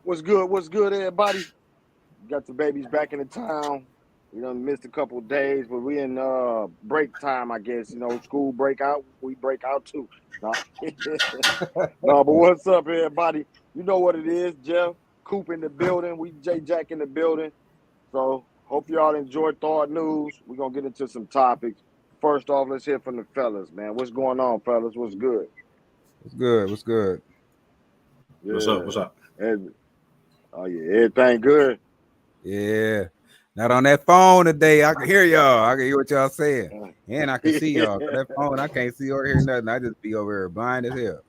What's good? What's good, everybody? Got the babies back in the town. We done missed a couple of days, but we in break time, I guess. School break out. We break out too. No, no, but what's up, everybody? You know what it is, Jeff. Coop in the building. We J Jack in the building. So hope y'all enjoyed Thawed News. We're gonna get into some topics. First off, let's hear from the fellas, man. What's going on, fellas? What's good? What's good? What's good? What's up? What's Yeah. up? Oh yeah, everything good. Yeah. Not on that phone today. I can hear y'all. I can hear what y'all saying. And I can see y'all. 'Cause that phone, I can't see or hear nothing. I just be over here blind as hell.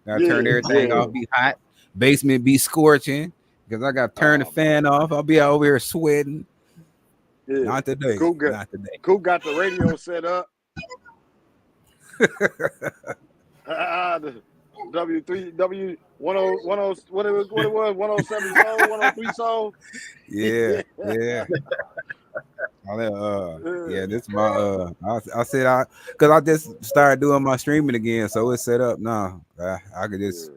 Gotta turn everything Yeah. off, be hot. Basement be scorching. Because I gotta turn the Man. fan off. I'll be out over here sweating. Yeah. Not today. Coop got, Not today. Coop got the radio set up. The W3 W10 what it was 107 soul 103 soul. Yeah. Yeah, this is my I said because I just started doing my streaming again, so it's set up now. I could just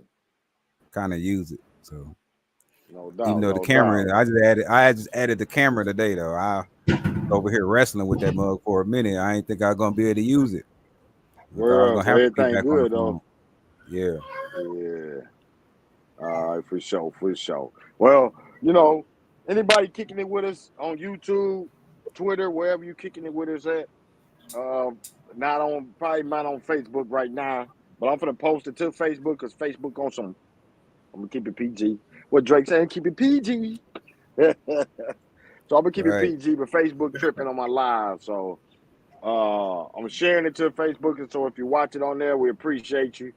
kind of use it. So No even doubt, though the no camera, doubt. I just added the camera today though. I over here wrestling with that mug for a minute. I ain't think I was gonna be able to use it. I thought I was Well, gonna so have to get everything back on the good though. phone. Yeah. Yeah. All right, for sure. Well, anybody kicking it with us on YouTube, Twitter, wherever you kicking it with us at. Probably not on Facebook right now, but I'm gonna post it to Facebook because Facebook on some. I'm gonna keep it PG. What Drake saying? Keep it PG. So I'm gonna keep it Right. PG, but Facebook tripping on my live. So I'm sharing it to Facebook, and so if you watch it on there, we appreciate you.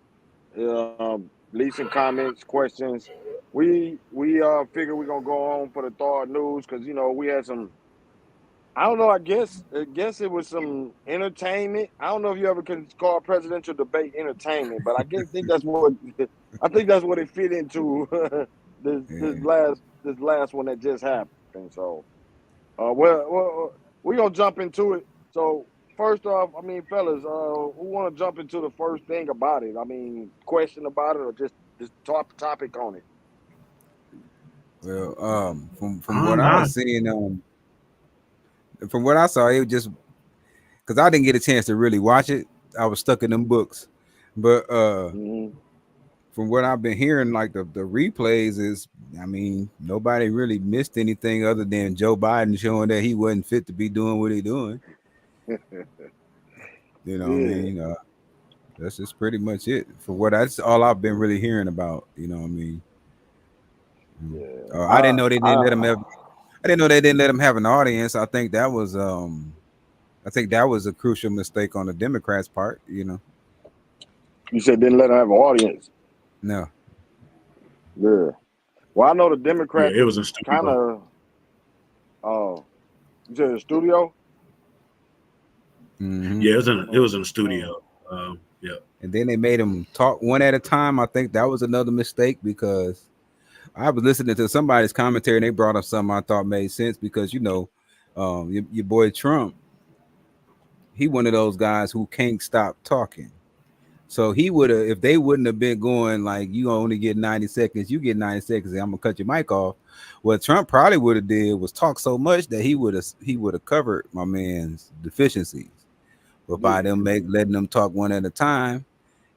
Leave some comments, questions. We figure we're gonna go on for the Thawed News because we had some. I don't know. I guess it was some entertainment. I don't know if you ever can call presidential debate entertainment, but think that's what I think that's what it fit into this this Yeah. last this last one that just happened. So, well, we're gonna jump into it. So first off, I mean, fellas, who want to jump into the first thing about it? I mean, question about it or just topic on it. Well, from what I Nah. was seeing, from what I saw, it was just because I didn't get a chance to really watch it. I was stuck in them books, but Mm-hmm. from what I've been hearing, like the replays is, I mean, nobody really missed anything other than Joe Biden showing that he wasn't fit to be doing what he doing. You know what I Yeah, mean? That's just pretty much it. For what that's all I've been really hearing about. You know what I mean? yeah. I didn't know they didn't let him have. I didn't know they didn't let him have an audience. I think that was a crucial mistake on the Democrats' part. You know? You said didn't let her have an audience. No. Yeah. Well, I know the Yeah, Democrats it was was in kind studio. of. Oh, you said the studio. Mm-hmm. Yeah, it was in the Oh, studio. Yeah. And then they made him talk one at a time. I think that was another mistake because I was listening to somebody's commentary and they brought up something I thought made sense because your boy Trump, he one of those guys who can't stop talking. So he would have, if they wouldn't have been going like you only get 90 seconds, you get 90 seconds, and I'm gonna cut your mic off. What Trump probably would have did was talk so much that he would have covered my man's deficiencies. But by yeah. letting them talk one at a time,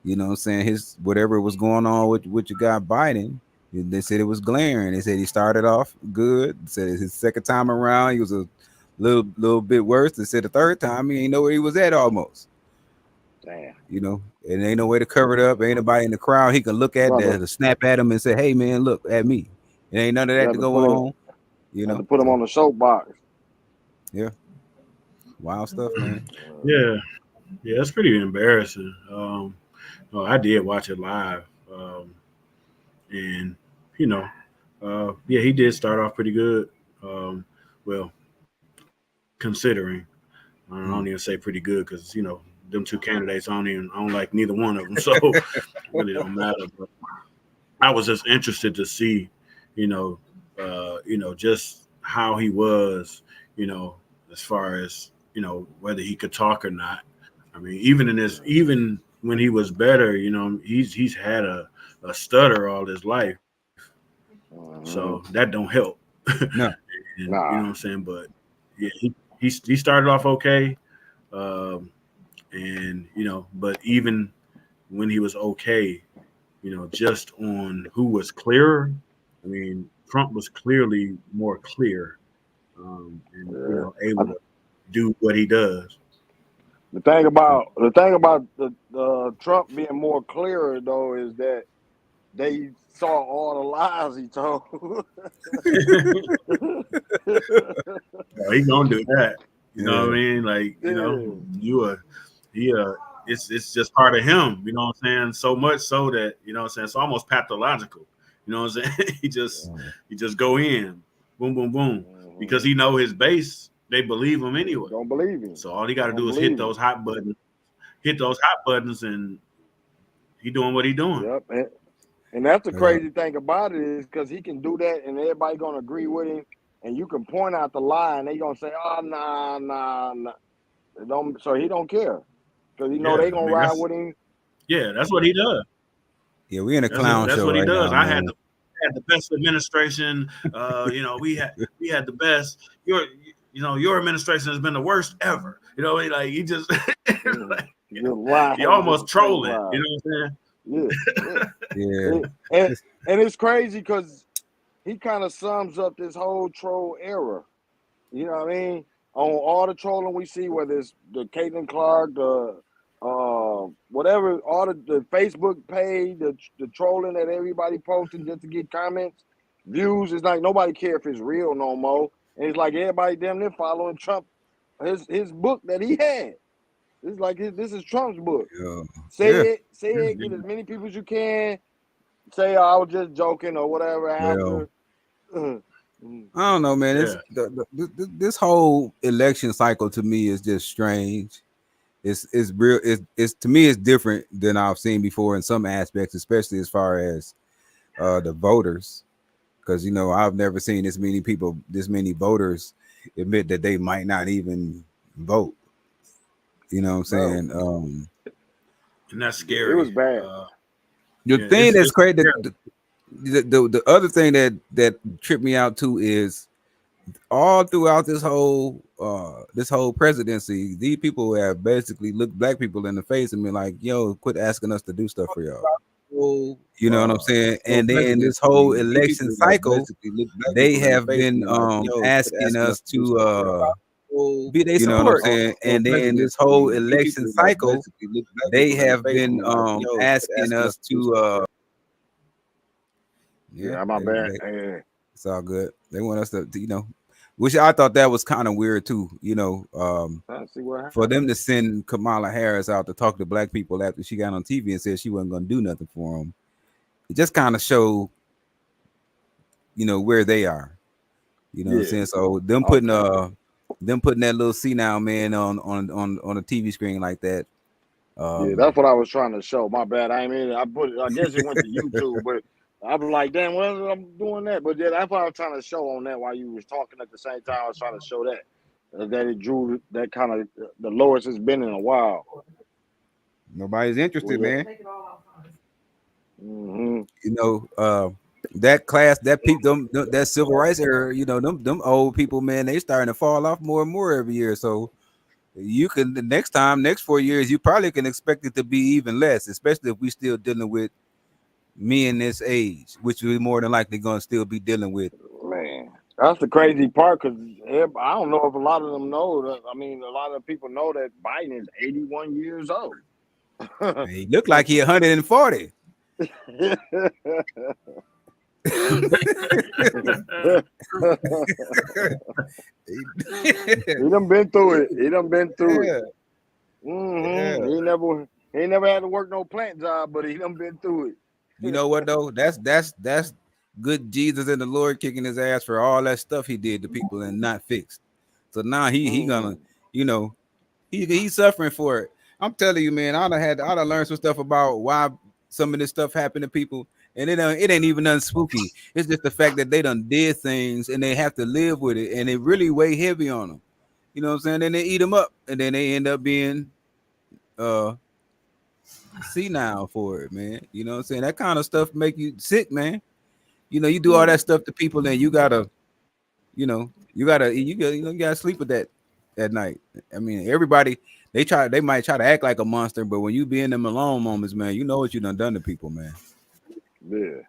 you know what I'm saying, his whatever was going on with your guy Biden, they said it was glaring. They said he started off good. Said his second time around he was a little bit worse. They said the third time he ain't know where he was at almost. Damn, And ain't no way to cover it up. Ain't nobody in the crowd he can look at brother. to snap at him and say, "Hey man, look at me." It ain't none of You that had to to go put him. on. Had to put him So on the soapbox. yeah, wild stuff, man. Yeah. Yeah, it's pretty embarrassing. I did watch it live. And you know, yeah, he did start off pretty good. Well, considering I don't even say pretty good because them two candidates I don't like neither one of them, so it really don't matter. But I was just interested to see, you know, just how he was, you know, as far as whether he could talk or not. I mean, even when he was better, he's had a stutter all his life. So that don't help. No. And, you know Nah. what I'm saying? But yeah, he started off okay, and but even when he was okay, just on who was clearer. I mean, Trump was clearly more clear, and Yeah. able to do what he does. The thing about the Trump being more clearer though is that they saw all the lies he told. He gonna do that. You know what I Yeah. mean? Like, Yeah. you are he it's just part of him, you know what I'm saying? So much so that, you know what I'm saying, it's almost pathological. You know what I'm saying? he just go in, boom, boom, boom. Because he know his base, they believe him anyway. Don't believe him. So all he gotta Don't do is believe him. hit those hot buttons, and he doing what he doing. Yep. And that's the Yeah. crazy thing about it is because he can do that and everybody gonna agree with him, and you can point out the lie and they gonna say, "Oh, nah." They don't. So he don't care because he know Yeah, they I gonna mean ride with him. that's what he does. Yeah, we in a clown That's show what he right does. now, I man. had the best administration. We had the best. Your administration has been the worst ever. Like he just like, Just lie, he just almost straight trolling. lie. You know what I'm saying? Yeah. Yeah. And it's crazy because he kind of sums up this whole troll era. You know what I mean? On all the trolling we see, whether it's the Caitlin Clark, the whatever, all the Facebook page, the trolling that everybody posting just to get comments, views. It's like nobody care if it's real no more. And it's like everybody damn near following Trump, his book that he had. It's like this is Trump's book. Yeah. Say Yeah. it, get as many people as you can. Say, oh, I was just joking or whatever Well, after. I don't know, man. It's Yeah. this whole election cycle to me is just strange. It's real. It's to me it's different than I've seen before in some aspects, especially as far as the voters, because I've never seen this many voters admit that they might not even vote. You know what I'm Bro, saying? And that's it was scary. bad. The Yeah, thing that's it's crazy, scary. the other thing that tripped me out too is all throughout this whole presidency, these people have basically looked black people in the face and been like, "Yo, quit asking us to do stuff for y'all." You know what I'm saying? And then this whole election cycle, they have been asking us to be their support. And then this whole election cycle, they have been asking us to yeah, Yeah, my bad. Yeah. it's all good. They want us to which I thought that was kind of weird too, I see what for happened. them to send Kamala Harris out to talk to black people after she got on TV and said she wasn't going to do nothing for them. It just kind of showed, where they are. You know what I'm Yeah. saying? So them putting that little senile man on a TV screen like that. Yeah, that's what I was trying to show. My bad. I mean, I guess it went to YouTube, but I was like, damn, well, I'm doing that. But yeah, that's what I was trying to show on that while you was talking at the same time. I was trying to show that it drew that kind of the lowest it's been in a while. Nobody's interested, man. Mm-hmm. That class, that civil rights era, them old people, man, they starting to fall off more and more every year. So you can the next 4 years, you probably can expect it to be even less, especially if we still dealing with men this age, which we're more than likely going to still be dealing with. Man, that's the crazy part because I don't know if a lot of them know that. I mean, a lot of people know that Biden is 81 years old. He looked like he 140. He done been through it. He done been through it. Mm-hmm. Yeah. He ain't never had to work no plant job, but he done been through it. You know what though? That's good Jesus and the Lord kicking his ass for all that stuff he did to people and not fixed. So now he gonna, he's suffering for it. I'm telling you, man, I done learned some stuff about why some of this stuff happened to people, and it ain't even nothing spooky. It's just the fact that they done did things and they have to live with it, and it really weigh heavy on them. You know what I'm saying? Then they eat them up, and then they end up being senile for it, man. You know what I'm saying? That kind of stuff make you sick, man. you do all that stuff to people, and you gotta, you gotta sleep with that at night. I mean, everybody they might try to act like a monster, but when you be in them alone moments, man, you know what you done to people, man. Yeah,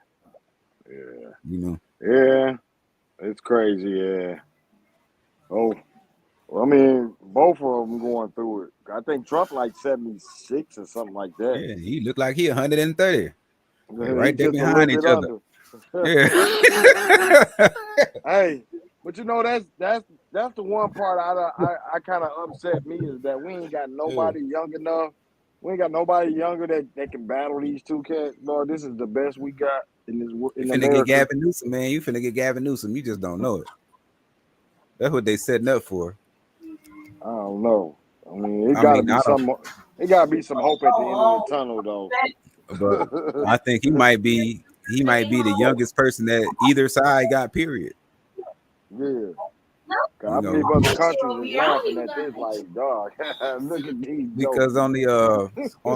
yeah, You know. yeah. It's crazy. Yeah. Oh, well, I mean, both of them going through it. I think Trump like 76 or something like that. Yeah, he looked like he 130. They He right there just a little behind each bit other. under. Yeah. Hey, but that's the one part I kind of upset me is that we ain't got nobody young enough. We ain't got nobody younger that can battle these two cats. Lord, this is the best we got in You in finna get America. Gavin Newsom, man. You finna get Gavin Newsom. You just don't know it. That's what they setting up for. I don't know. I mean, it I got to mean, be I don't, some. It got to be some hope at the end of the tunnel, though. but I think he might be the youngest person that either side got. Period. Yeah. You I know, believe other countries is laughing at this, like, dog, look at these jokers. because on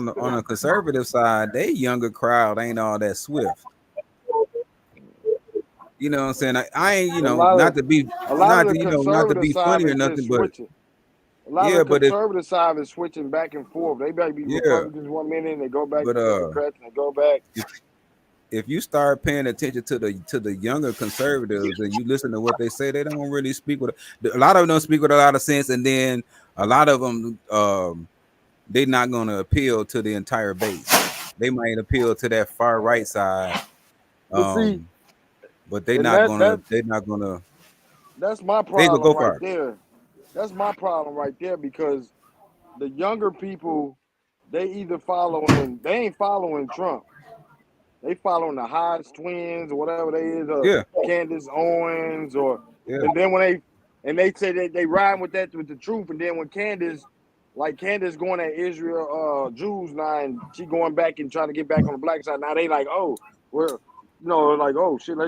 the conservative side, they younger crowd ain't all that swift. You know what I'm saying? I ain't, A lot not of to be a lot of the not to conservative be side funny or is just nothing, but switching. A lot of yeah, the but if conservative side is switching back and forth. They might be yeah, Republicans 1 minute and they go back but to Democrats and they go back. if you start paying attention to the younger conservatives and you listen to what they say, they don't really speak with a lot of them don't speak with a lot of sense, and then a lot of them they're not going to appeal to the entire base. They might appeal to that far right side, But see, but they're and not gonna that's my they could problem go right far. there. That's my problem right there because the younger people, they either they ain't following Trump. They following the Hodge twins or whatever they is, or Yeah, Candace Owens, yeah, and then they say that they riding with the truth, and then when Candace going at Israel Jews now, and she going back and trying to get back on the black side. Now they like, oh, we're like, oh shit,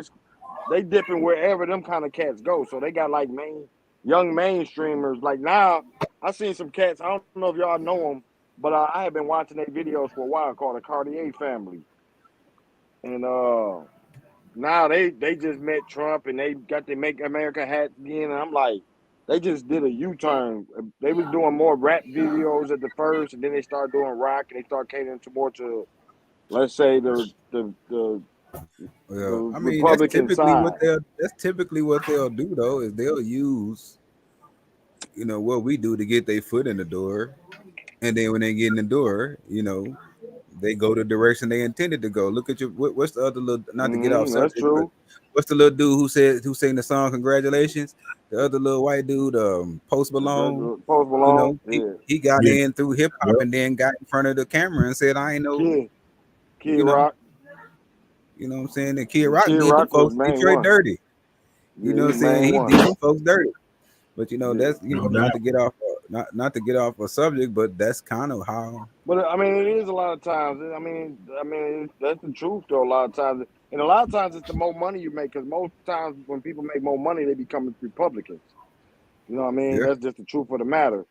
they dipping wherever them kind of cats go. So they got like young mainstreamers. Like now, I seen some cats. I don't know if y'all know them, but I have been watching their videos for a while called the Cartier family. And now they just met Trump and they got the Make America hat again. And I'm like, they just did a U-turn. They was doing more rap videos at the first, and then they started doing rock, and they started catering to more to, let's say, the well, I mean Republican side. that's typically what they'll do though, is they'll use what we do to get their foot in the door, and then when they get in the door, they go the direction they intended to go. Look at what's the other little, not to get off That's subject, but true. what's the little dude who sang the song Congratulations? The other little white dude, Post Malone. Post Malone, He, yeah. he got Yeah. in through hip hop and then got in front of the camera and said, I ain't know, Kid you know, Rock. you know what I'm saying? And Kid Rock Kid did them Rock was folks main Detroit one. dirty. You Yeah, know he what I'm saying? main He one. did them folks dirty. But that's No not doubt. to get off not to get off a subject, but that's kind of how. But I mean, it is a lot of times. I mean, that's the truth though. A lot of times, and a lot of times, it's the more money you make. Because most times, when people make more money, they become Republicans. You know what I mean? Yeah. That's just the truth of the matter.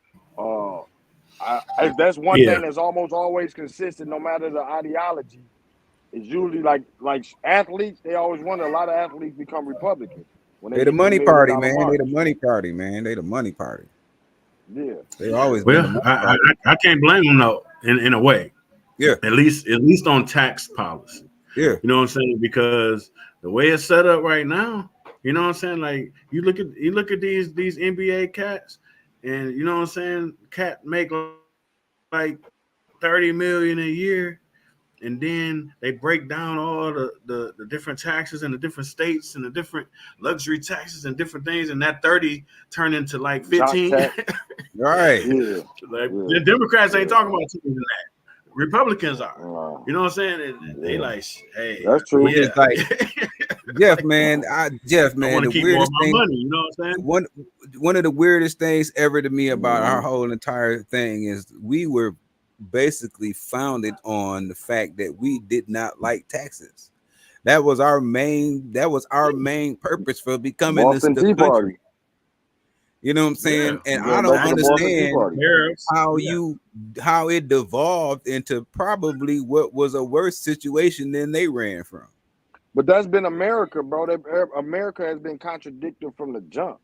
That's one Yeah. thing that's almost always consistent, no matter the ideology. It's usually like athletes. They always wonder. A lot of athletes become Republicans when they They the get the money $1 million party, man. They mark. the money party, man. They the money party. Yeah. They always been the Well, money I, party. I can't blame them though. In a way, Yeah, at least on tax policy. yeah. You know what I'm saying? Because the way it's set up right now, you know what I'm saying? Like you look at these NBA cats, and you know what I'm saying? Cat make like 30 million a year, and then they break down all the different taxes in the different states and the different luxury taxes and different things, and that 30 turn into like Jock 15. tax. Right. Yeah. Like Yeah. the Democrats ain't Yeah. talking about taking that. Republicans are. Wow. You know what I'm saying? And they Yeah. like, hey, That's true. Which is yeah. like Jeff, man. Jeff, I man. want The to keep more of weirdest my thing, money. You know what I'm saying? one of the weirdest things ever to me about our Mhm. whole entire thing is we were basically founded on the fact that we did not like taxes. That was our main purpose for becoming Boston the Tea country. Party. You know what I'm Yeah. saying? And I Going don't back to the Boston Tea understand Party. Tariffs. how it devolved into probably what was a worse situation than they ran from. But that's been America, bro. America has been contradicted from the jump.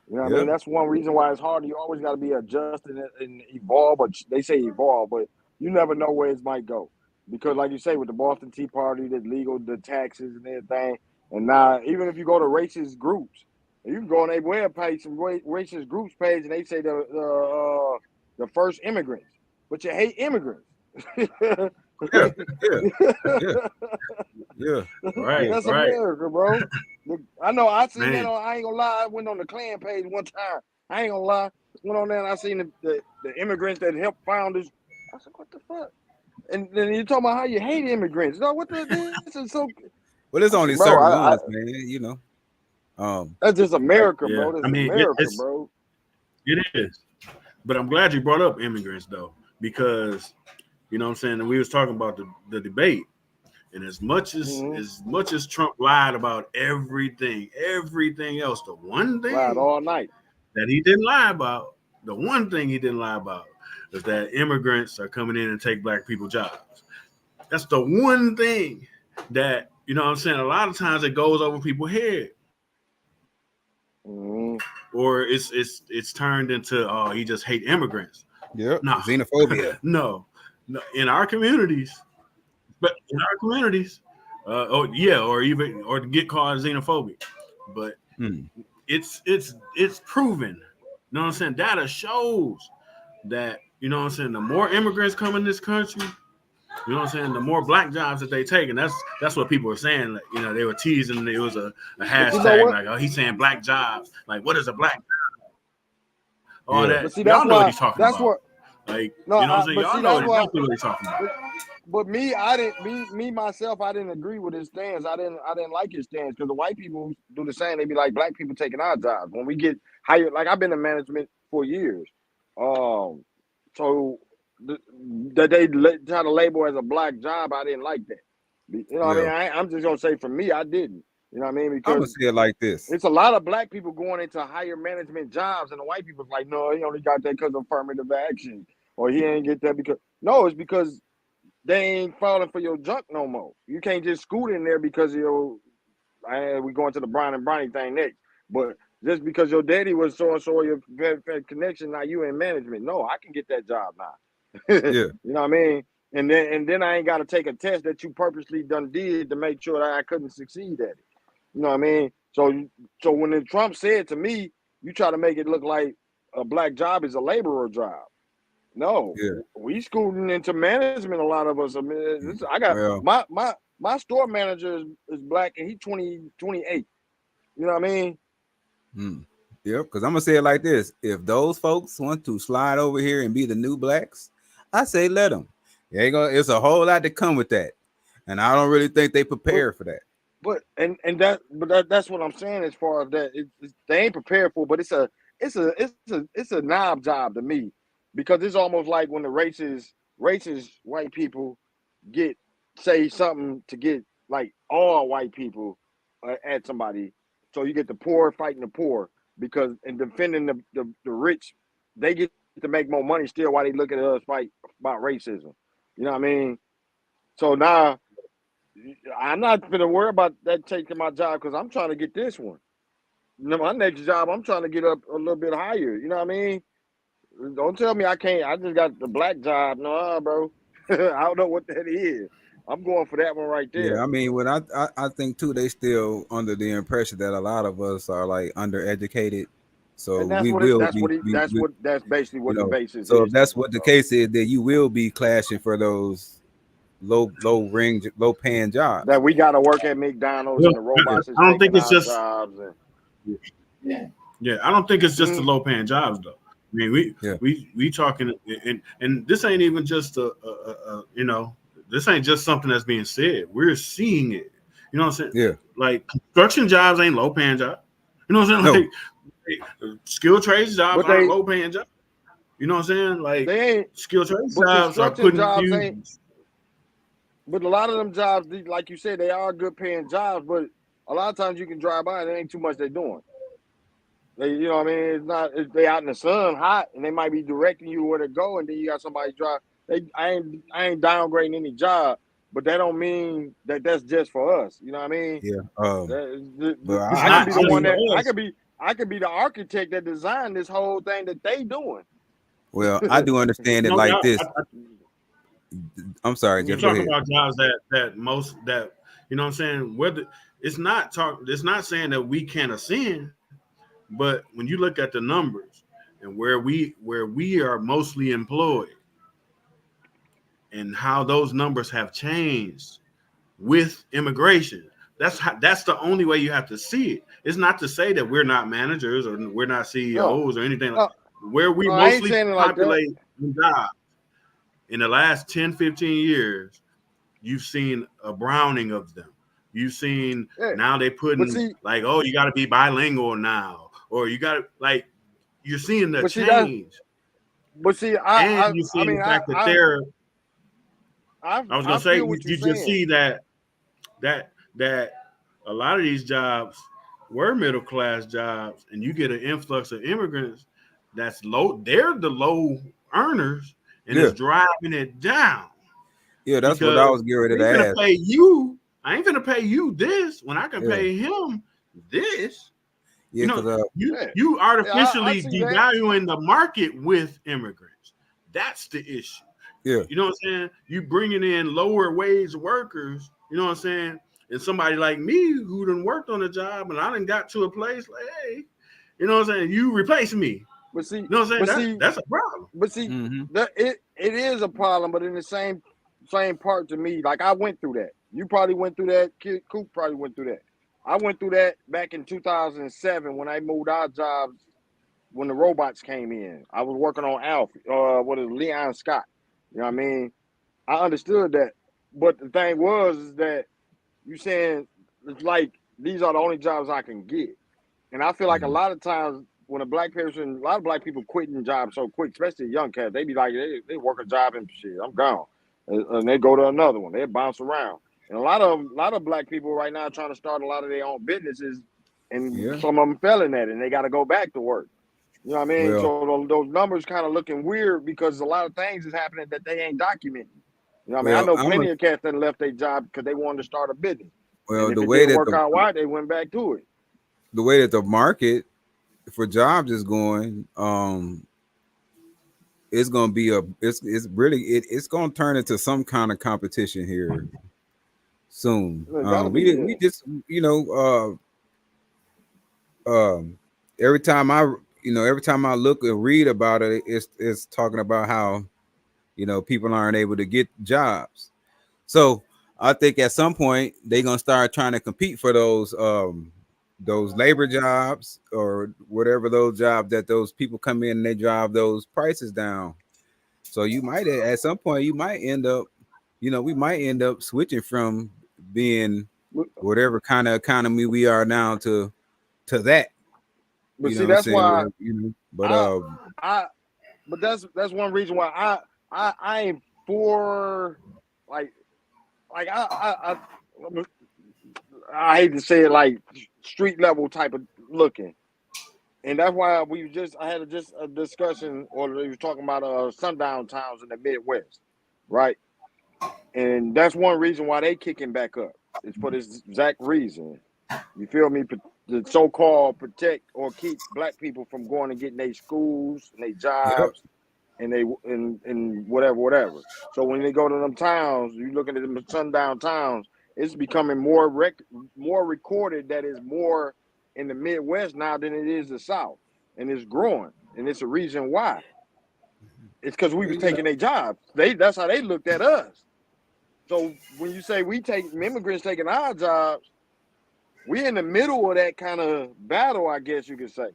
You know what I Yeah. mean? That's one reason why it's hard. You always got to be adjusted and evolve. But they say evolve, but you never know where it might go. Because, like you say, with the Boston Tea Party, the legal, the taxes and everything, and now even if you go to racist groups, you can go on their webpage, some racist groups page, and they say the first immigrants, but you hate immigrants. Yeah. Yeah. Yeah. Yeah. Right, That's right, America, bro. I know. I seen that man. on. I ain't gonna lie. I went on the Klan page one time. I ain't gonna lie. Went on there and I seen the immigrants that helped founders. I said, what the fuck? And then you talking about how you hate immigrants. No, what the this is so. Well, there's I said, only bro, certain ones, man. You know. that's just Like, America, Yeah, bro. I That's mean America, it's bro. it is. But I'm glad you brought up immigrants though, because you know what I'm saying. And we was talking about the debate, and as much Mm-hmm. as Trump lied about everything else, the one Lied thing all night. that he didn't lie about, the one thing he didn't lie about, is that immigrants are coming in and take black people jobs. That's the one thing that you know what I'm saying. A lot of times it goes over people's head, Mm-hmm. or it's turned into he just hate immigrants. yep. No, Xenophobia. no, in our communities, but in our communities, or to get called xenophobic, but Hmm. it's proven. You know what I'm saying? Data shows that you know what I'm saying. The more immigrants come in this country, you know what I'm saying, the more black jobs that they take, and that's what people were saying. Like, you know, they were teasing. It was a But you know hashtag what? like, oh, he's saying black jobs. Like, what is a black? All Yeah. that. But see, that's Y'all know what why. he's talking That's about. what. Like, No, you know what I'm saying? but Y'all see, know that's it why. exactly what he's talking about. But me, I didn't. Me myself, I didn't agree with his stance. I didn't like his stance because the white people do the same. They be like, black people taking our jobs when we get hired. Like I've been in management for years, um, so that they try to label as a black job, I didn't like that. You know what I Yeah. mean? I'm just gonna say for me, I didn't. You know what I mean? I'm gonna Because say it like this. it's a lot of black people going into higher management jobs, and the white people's like, no, he only got that because of affirmative action, or he ain't get that because no, it's because they ain't falling for your junk no more. You can't just scoot in there because we going to the Brian and Bronny thing next. But just because your daddy was so and so your connection, now you in management. No, I can get that job now. You Yeah. know what I mean? And then I ain't got to take a test that you purposely done did to make sure that I couldn't succeed at it. You know what I mean? So when Trump said to me, you try to make it look like a black job is a laborer job. No, Yeah. we scooting into management. A lot of us. I mean, I got Well. my store manager is black and he 28. You know what I mean? Hmm. Yep. Because I'm gonna say it like this: if those folks want to slide over here and be the new blacks, I say let them. It's a whole lot to come with that, and I don't really think they But prepare for that. that's what I'm saying as far as that they ain't prepared for. But it's a knob job to me because it's almost like when the racist white people get say something to get like all white people at somebody. So you get the poor fighting the poor because and defending the rich, they get to make more money still while they look at us fight about racism. You know what I mean? So now I'm not gonna worry about that taking my job because I'm trying to get this one. My next job, I'm trying to get up a little bit higher. You know what I mean? Don't tell me I can't. I just got the black job. No, bro. I don't know what that is. I'm going for that one right Yeah, there. I mean, when I think too, they still under the impression that a lot of us are like undereducated, so And that's we what it. will That's be, what he. That's we what. That's basically you what the know. basis So if is to that's me, what the bro. case is, then you will be clashing for those low paying That jobs. we got to work at McDonald's Well, and the Yeah, robots is I don't think taking it's our just jobs. And I don't think it's just the mm, low paying jobs though. I mean, we yeah, we we talking and this ain't even just you know, this ain't just something that's being said. We're seeing it. You know what I'm saying? yeah. Like construction jobs ain't low paying jobs. You know what I'm No, saying? Like skilled trades jobs but aren't low paying jobs. You know what I'm saying? Like they ain't. skilled trades But jobs are construction putting jobs you. ain't. But a lot of them jobs, like you said, they are good paying jobs. But a lot of times you can drive by and there ain't too much they're doing. You know what I mean? It's not. They out in the sun, hot, and they might be directing you where to go, and then you got somebody drive. I ain't downgrading any job, but that don't mean that that's just for us. You know what I mean? Yeah. But It's I not could be the just one for that us. I could be the architect that designed this whole thing that they doing. well, I do understand it No like doubt. this. I'm sorry, You're Jeff. Go talking ahead. about jobs that most that you know what I'm saying. Whether it's not saying that we can't ascend, but when you look at the numbers and where we are mostly employed and how those numbers have changed with immigration. That's the only way you have to see it. It's not to say that we're not managers or we're not No, CEOs or anything like no, where we no, I ain't mostly saying it like that. populate jobs in the last 10, 15 years, you've seen a browning of them. You've seen Yeah, now they but putting see, like, oh, you got to be bilingual now, or you got to like you're seeing the but see that, change, but see, and you're I seeing mean, the fact that they're. I was gonna I say feel what you're you just saying. see that a lot of these jobs were middle class jobs, and you get an influx of immigrants that's low. They're the low earners, and Yeah. it's driving it down Yeah, that's what I because was getting ready I to ain't gonna ask. pay you. I ain't gonna pay you this when I can Yeah. pay him this. Yeah, because Yeah, You yeah, I artificially see that. devaluing the market with immigrants. That's the issue. yeah. You know what I'm saying? You bringing in lower wage workers, you know what I'm saying? And somebody like me who done worked on a job and I done got to a place like, hey, you know what I'm saying? You replace me. But see, You know what I'm but saying? see, That's a problem. but see, Mm-hmm. it is a problem. But in the same part to me, like I went through that. You probably went through that. Kid Coop probably went through that. I went through that back in 2007 when I moved our jobs when the robots came in. I was working on Alf, what is Leon Scott. You know what I mean? I understood that. But the thing was is that you saying it's like these are the only jobs I can get. And I feel like a Mm-hmm. lot of times when a lot of black people quitting jobs so quick, especially young cats, they be like, they work a job and shit, I'm gone. And they go to another one. They bounce around. And a lot of black people right now are trying to start a lot of their own businesses, and Yeah. some of them failing at it, and they got to go back to work. You know what I mean? Well, So those numbers kind of looking weird because a lot of things is happening that they ain't documenting. You know what I mean? I well, know I'm a, plenty of cats that left their job because they wanted to start a business. And well if it didn't work out right, they went back to it. the way that the market for jobs is going, it's gonna be it's really it's gonna turn into some kind of competition here soon. It gotta be, We yeah. just um every time I look and read about it, it's talking about how people aren't able to get jobs. So I think at some point they're gonna start trying to compete for those labor jobs or whatever those jobs that those people come in and they drive those prices down. So you might at some point you might end up, we might end up switching from being But, whatever kind of economy we are now to that. but You know see, what I'm that's saying? why But I I but that's one reason why I ain't for like I hate to say it like street level type of looking. And that's why I had just a discussion or we was talking about sundown towns in the Midwest, right? And that's one reason why they kicking back up. It's for this exact reason. You feel me? The so-called protect or keep black people from going and getting their schools and their yep, jobs and and whatever. So when they go to them towns, you looking at them sundown towns, it's becoming more recorded that is more in the Midwest now than it is the South, and it's growing, and it's a reason why. It's because we was yeah, taking their jobs. That's how they looked at us. So when you say we take immigrants taking our jobs, we're in the middle of that kind of battle, I guess you could say.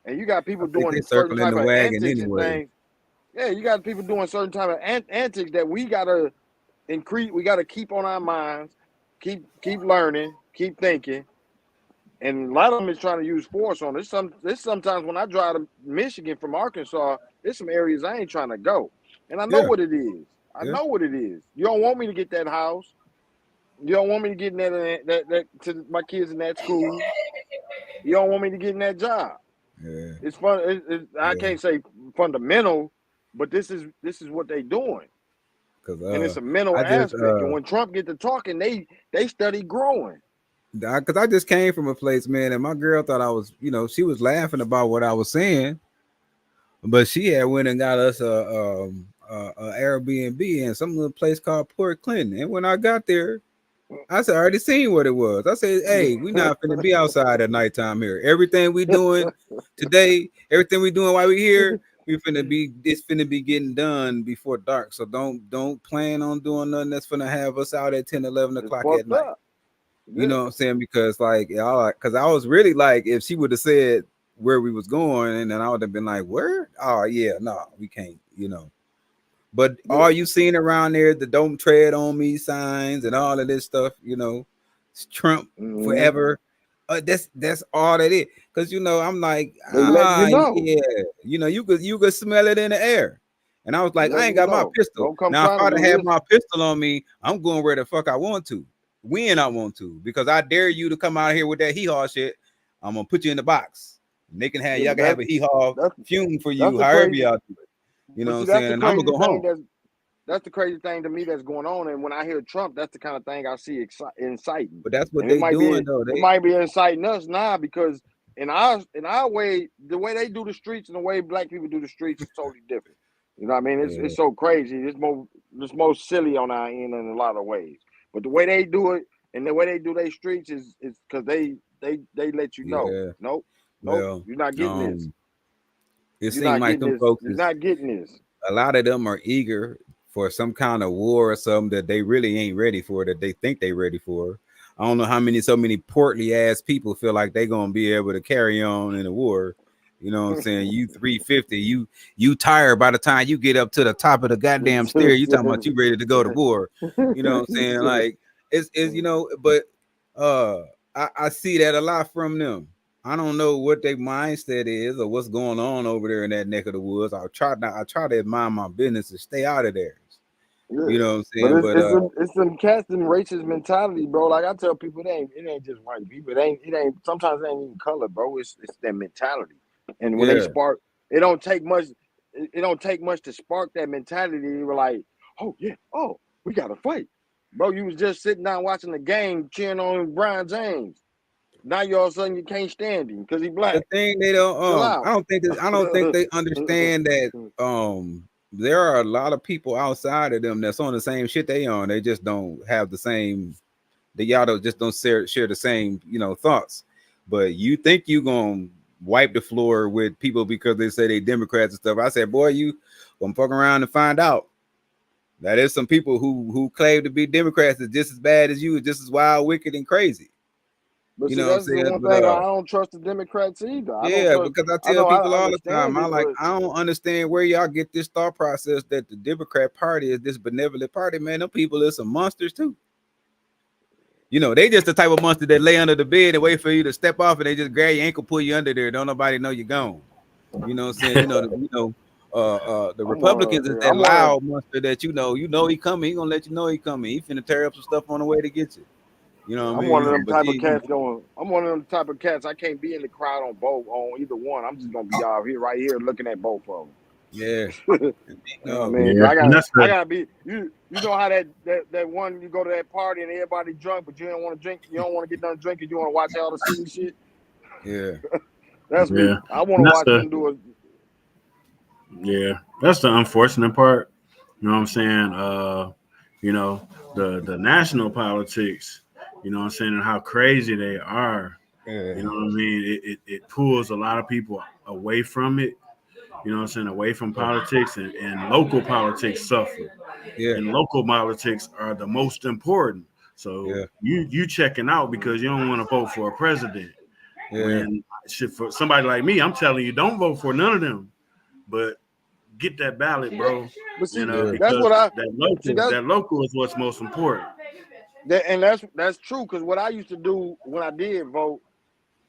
And you got I people think they doing certain circling type the of wagon antics and anyway. things. Yeah, you got people doing certain type of antics that we gotta increase. We gotta keep on our minds, keep learning, keep thinking. And a lot of them is trying to use force on it. This sometimes when I drive to Michigan from Arkansas, there's some areas I ain't trying to go, and I know Yeah, what it is. I yeah, know what it is. You don't want me to get that house. You don't want me to get in that to my kids in that school. You don't want me to get in that job. yeah, It's fun. I yeah. can't say fundamental, but this is what they doing. Cause And it's a mental I just aspect. And when Trump get to talking, they study growing. because I just came from a place, man, and my girl thought I was, she was laughing about what I was saying, but she had went and got us a Airbnb in some little place called Port Clinton. And when I got there, I said, I already seen what it was. I said, hey, we not finna be outside at nighttime here. Everything we doing today, everything we doing while we here, it's finna be getting done before dark. So don't plan on doing nothing that's finna have us out at 10, 11 It's o'clock at fucked night. up. You know what I'm saying? Because because I was really like, if she would have said where we was going, and then I would have been like, where? Oh yeah, no, we can't, But all you seen around there, the "Don't Tread on Me" signs and all of this stuff, it's Trump forever. That's all that is. Because I'm like, They letting you know. yeah, you could smell it in the air. And I was like, I ain't got my pistol. Don't come Now, if trying I'd to have had my pistol on me, I'm going where the fuck I want to, when I want to, because I dare you to come out here with that hee-haw shit. I'm gonna put you in the box. And they can have y'all can have a hee-haw fume for you, however y'all do it. You know what I'm saying? And I'm gonna go home. That's the crazy thing to me that's going on. And when I hear Trump, that's the kind of thing I see inciting. But that's what they doing though. It might be inciting us now because in our way, the way they do the streets and the way black people do the streets is totally different. You know what I mean? It's so crazy. It's more silly on our end in a lot of ways. But the way they do it and the way they do their streets is because they let you know. Nope. Well, you're not getting this. It seems like them folks you're not getting this. A lot of them are eager for some kind of war or something that they really ain't ready for, that they think they ready for. I don't know how so many portly ass people feel like they gonna be able to carry on in a war. You know what I'm saying? You 350, you tired by the time you get up to the top of the goddamn stair. You talking about you ready to go to war. You know what I'm saying? Like it's but I see that a lot from them. I don't know what their mindset is or what's going on over there in that neck of the woods. I try to mind my business and stay out of there. Yeah. You know what I'm saying? But it's some cats and racist mentality, bro. Like I tell people, it ain't just white people. It ain't sometimes it ain't even color, bro. It's their mentality. And when they spark, it don't take much. It don't take much to spark that mentality. You were like, oh yeah, oh we gotta fight, bro. You was just sitting down watching the game, cheering on Brian James. Now you all of a sudden you can't stand him because he black. The thing they don't I don't think they understand that there are a lot of people outside of them that's on the same shit they on. They just don't have the same. Y'all just don't share the same thoughts. But you think you gonna wipe the floor with people because they say they Democrats and stuff. I said, boy, you gonna fuck around and find out. That is some people who claim to be Democrats is just as bad as you, just as wild, wicked, and crazy. But see, that's the one thing I don't trust the Democrats either. Because I tell people all the time, I don't understand where y'all get this thought process that the Democrat Party is this benevolent party. Man, them people are some monsters too. They just the type of monster that lay under the bed and wait for you to step off, and they just grab your ankle, pull you under there. Don't nobody know you're gone. You know what I'm saying? The Republicans is that loud monster that you know he coming. He gonna let you know he coming. He finna tear up some stuff on the way to get you. You know what I mean? I'm one of them type of cats I'm one of them type of cats. I can't be in the crowd on either one. I'm just gonna be out here right here looking at both of them. Yeah. I gotta be you know how that one you go to that party and everybody drunk, but you don't want to drink, you don't want to get done drinking, you want to watch all the silly shit. Yeah. That's me. I want to watch them do it. Yeah, that's the unfortunate part. You know what I'm saying? The national politics, you know what I'm saying, and how crazy they are. Yeah. You know what I mean? It pulls a lot of people away from it. You know what I'm saying? Away from politics, and local politics suffer. Yeah. And local politics are the most important. So you checking out because you don't want to vote for a president. Yeah. When for somebody like me, I'm telling you, don't vote for none of them. But get that ballot, bro. But see, because that's what that local is what's most important. And that's true, because what I used to do when I did vote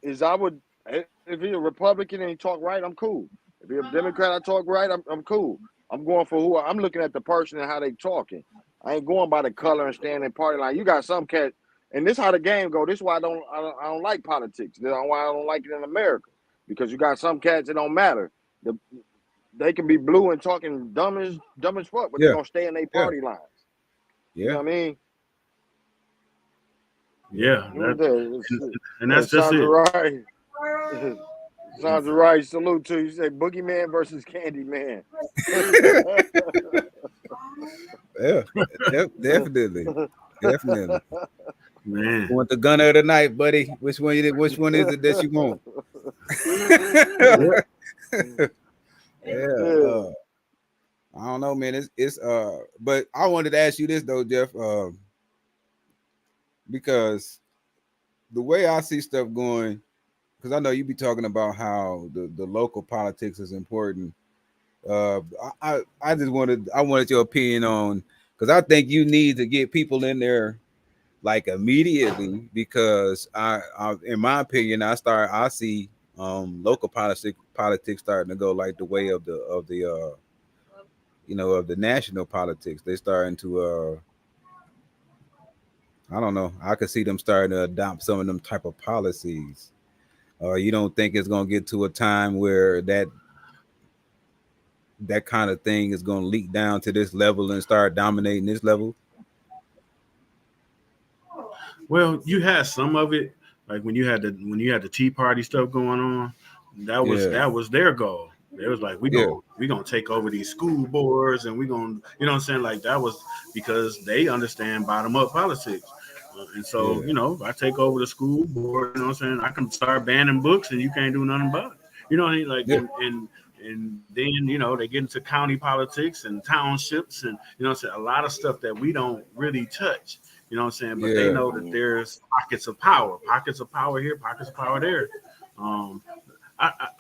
is I would, if he's a Republican and he talk right, I'm cool. If he's a Democrat, I talk right, I'm cool. I'm going for I'm looking at the person and how they talking. I ain't going by the color and standing in party line. You got some cat, and this is how the game go. This is why I don't like politics. This is why I don't like it in America, because you got some cats that don't matter. they can be blue and talking dumb as fuck, but they're Yeah, gonna stay in their yeah, party lines. You know yeah, what I mean? Yeah, Who was that? and that's just Sounds it. right. Sounds right. Salute to you. Say Boogeyman versus Candyman. yeah. Definitely, definitely. Man. You want the gunner of the night, buddy? Which one? Which one is it that you want? Yeah. Yeah. Yeah. I don't know, man. It's but I wanted to ask you this though, Jeff, because the way I see stuff going, because I know you be talking about how the local politics is important. I just wanted your opinion on, because I think you need to get people in there like immediately, because I in my opinion I see local politics starting to go like the way of the of the national politics. They starting to I don't know, I could see them starting to adopt some of them type of policies. You don't think it's going to get to a time where that kind of thing is going to leak down to this level and start dominating this level? Well, you had some of it, like when you had the Tea Party stuff going on. Yeah, That was their goal. It was like yeah, we gonna take over these school boards, and we gonna, you know what I'm saying, like that was because they understand bottom up politics. And so, yeah, I take over the school board, you know what I'm saying? I can start banning books and you can't do nothing about it. You know what I mean? Like, yeah, and then, they get into county politics and townships and, you know what I'm saying? A lot of stuff that we don't really touch, you know what I'm saying? But they yeah, know that there's pockets of power here, pockets of power there. Um,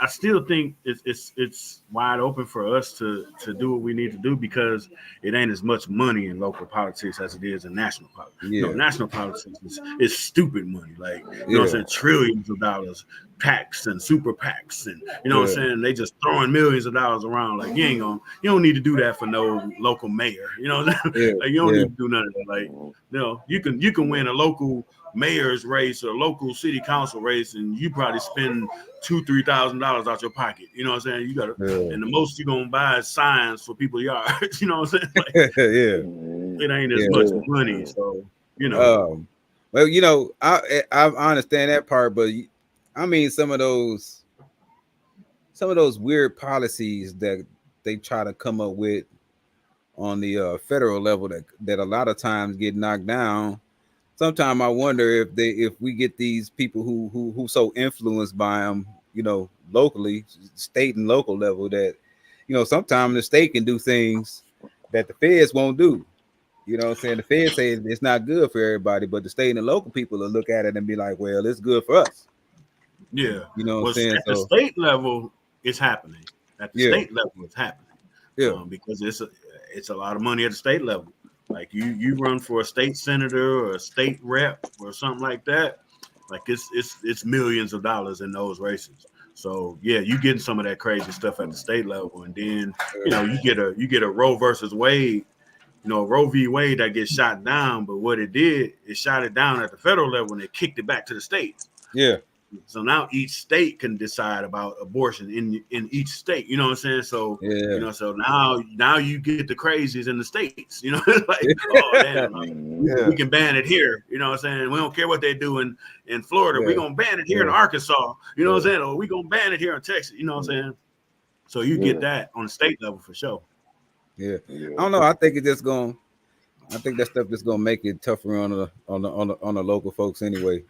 I still think it's wide open for us to do what we need to do, because it ain't as much money in local politics as it is in national politics. yeah, National politics is stupid money, like, you know what I'm yeah, saying, trillions of dollars, PACs and super PACs, and you know what I'm yeah, saying, they just throwing millions of dollars around. Like, you don't need to do that for no local mayor. You know what I'm saying? yeah, Like, you don't yeah, need to do none of that. Like, you can win a local mayor's race or local city council race, and you probably spend $2,000-3,000 out your pocket. You know what I'm saying? You got to, yeah, and the most you're gonna buy is signs for people's yards. You know what I'm saying? Like, yeah, it ain't as yeah. much money. So, Um, well, I understand that part, but I mean some of those weird policies that they try to come up with on the federal level that a lot of times get knocked down. Sometimes I wonder if we get these people who so influenced by them, locally, state and local level, that sometimes the state can do things that the feds won't do. You know what I'm saying? The feds say it's not good for everybody, but the state and the local people will look at it and be like, well, it's good for us. yeah. You know what I'm Well, saying? at the So state level, it's happening. At the yeah, state level, it's happening. yeah, Because it's a lot of money at the state level. Like, you run for a state senator or a state rep or something like that. Like, it's millions of dollars in those races. So yeah, you getting some of that crazy stuff at the state level, and then you get a Roe versus Wade, Roe v. Wade that gets shot down. But what it did, it shot it down at the federal level and it kicked it back to the states. yeah, So now each state can decide about abortion in each state. You know what I'm saying? So yeah, so now you get the crazies in the states. Like, oh damn, yeah, we can ban it here. You know what I'm saying? We don't care what they do in Florida. yeah, We're gonna ban it here in yeah, Arkansas. You know what I'm yeah, saying? Or we gonna ban it here in Texas. You know what I'm saying? So you get that on the state level for sure. yeah. I don't know. I think that stuff just gonna make it tougher on the local folks anyway.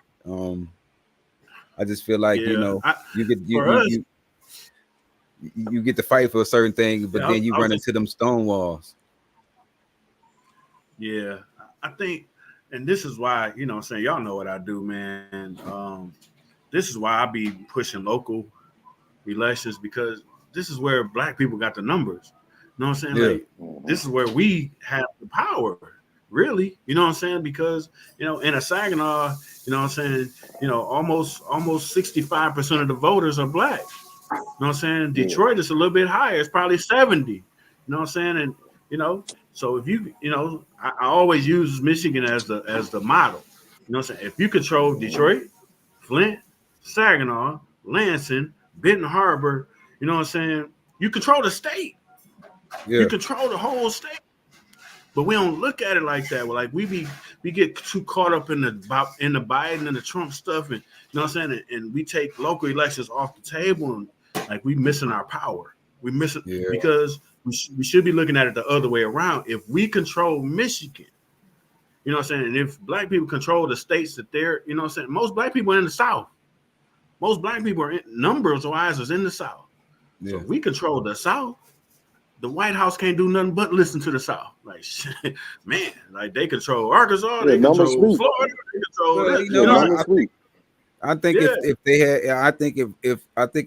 I just feel like Yeah, you get for us, you get to fight for a certain thing, but yeah, then you I was run just into them stone walls. yeah. I think, and this is why, what I'm saying, y'all know what I do, man. This is why I be pushing local elections, because this is where black people got the numbers. You know what I'm saying? Yeah, Like, this is where we have the power, really. You know what I'm saying? Because, in a Saginaw, you know what I'm saying, almost 65% of the voters are black. You know what I'm saying? Detroit is a little bit higher. It's probably 70. You know what I'm saying? And, so if I always use Michigan as the model. You know what I'm saying? If you control Detroit, Flint, Saginaw, Lansing, Benton Harbor, you know what I'm saying? You control the state. Yeah. You control the whole state. But we don't look at it like that. We're like we get too caught up in the Biden and the Trump stuff, and you know what I'm saying. And we take local elections off the table, and like we missing our power. We miss it because we should be looking at it the other way around. If we control Michigan, you know what I'm saying, and if black people control the states that they're, you know what I'm saying, most black people are in the South. Most black people are in numbers wise is in the South. So if we control the South, the White House can't do nothing but listen to the South. Like, man, like they control Arkansas, they control Florida, they control this. You know, I think if they had, I think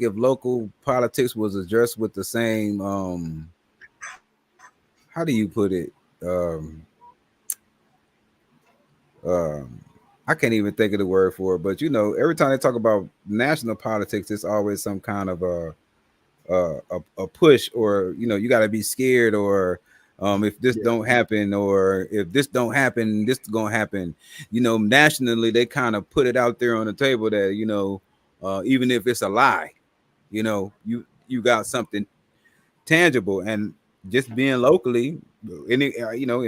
if local politics was addressed with the same, how do you put it? I can't even think of the word for it, but you know, every time they talk about national politics, it's always some kind of a push, or you know, you got to be scared, or if this don't happen, or if this don't happen, this is gonna happen. You know, nationally, they kind of put it out there on the table that, you know, even if it's a lie, you know, you got something tangible. And just being locally, you know,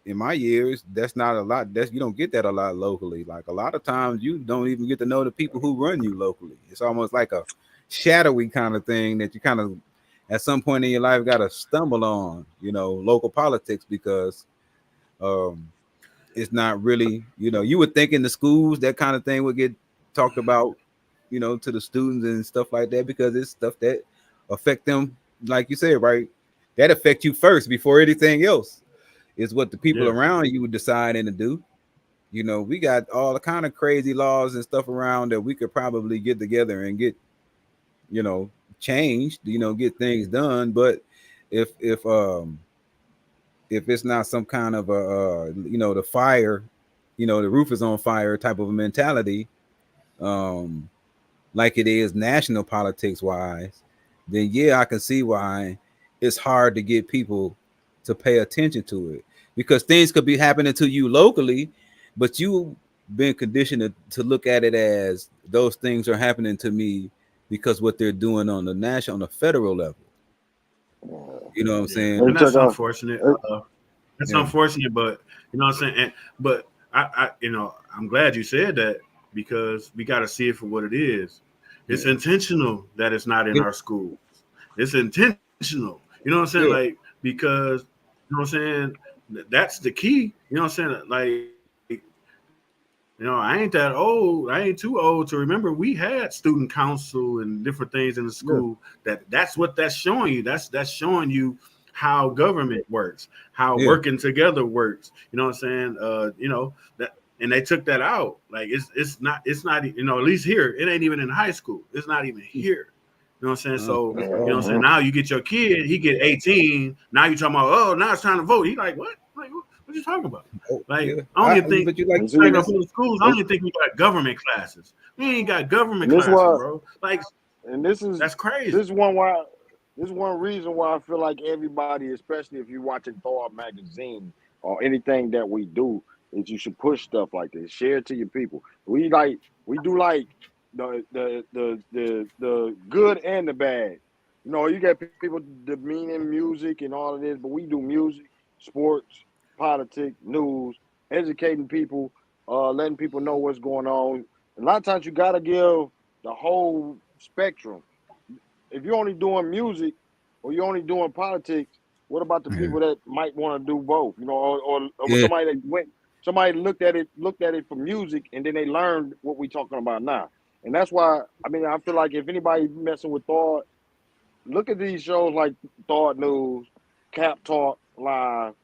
in my years, that's not a lot. You don't get that a lot locally. Like a lot of times, you don't even get to know the people who run you locally. It's almost like a shadowy kind of thing that you kind of at some point in your life got to stumble on, you know, local politics, because it's not really, you know, you would think in the schools that kind of thing would get talked about, you know, to the students and stuff like that, because it's stuff that affect them, like you said, right? That affect you first before anything else. Is what the people around you would decide and to do. You know, we got all the kind of crazy laws and stuff around that we could probably get together and get, you know, changed, you know, get things done. But if it's not some kind of a you know, the fire, you know, the roof is on fire type of a mentality, like it is national politics wise, then yeah, I can see why it's hard to get people to pay attention to it, because things could be happening to you locally, but you've been conditioned to look at it as those things are happening to me because what they're doing on the national, on the federal level. You know what I'm saying? And that's unfortunate. That's unfortunate, but you know what I'm saying. But I, you know, I'm glad you said that, because we got to see it for what it is. It's intentional that it's not in our schools. It's intentional. You know what I'm saying? Like, because you know what I'm saying. That's the key. You know what I'm saying? Like, you know, I ain't that old. I ain't too old to remember we had student council and different things in the school. That's what that's showing you. That's showing you how government works, how working together works. You know what I'm saying? You know that, and they took that out. Like it's not. You know, at least here, it ain't even in high school. It's not even here. You know what I'm saying? So you know what I'm saying. Now you get your kid, he get 18. Now you talking about, oh, now it's time to vote. He like, what? Like, what you talking about? Like, I don't even think. But you like public schools. I don't even think we got government classes. We ain't got government classes, bro. Like, and that's crazy. This is one reason why I feel like everybody, especially if you're watching Thawed magazine or anything that we do, is you should push stuff like this. Share it to your people. We do like the good and the bad. You know, you get people demeaning music and all of this, but we do music, sports, politics, news, educating people, letting people know what's going on. A lot of times you got to give the whole spectrum. If you're only doing music or you're only doing politics, what about the people that might want to do both? You know, or somebody looked at it for music, and then they learned what we're talking about now. And that's why, I mean, I feel like if anybody messing with Thawed, look at these shows like Thawed News, Cap Talk Live,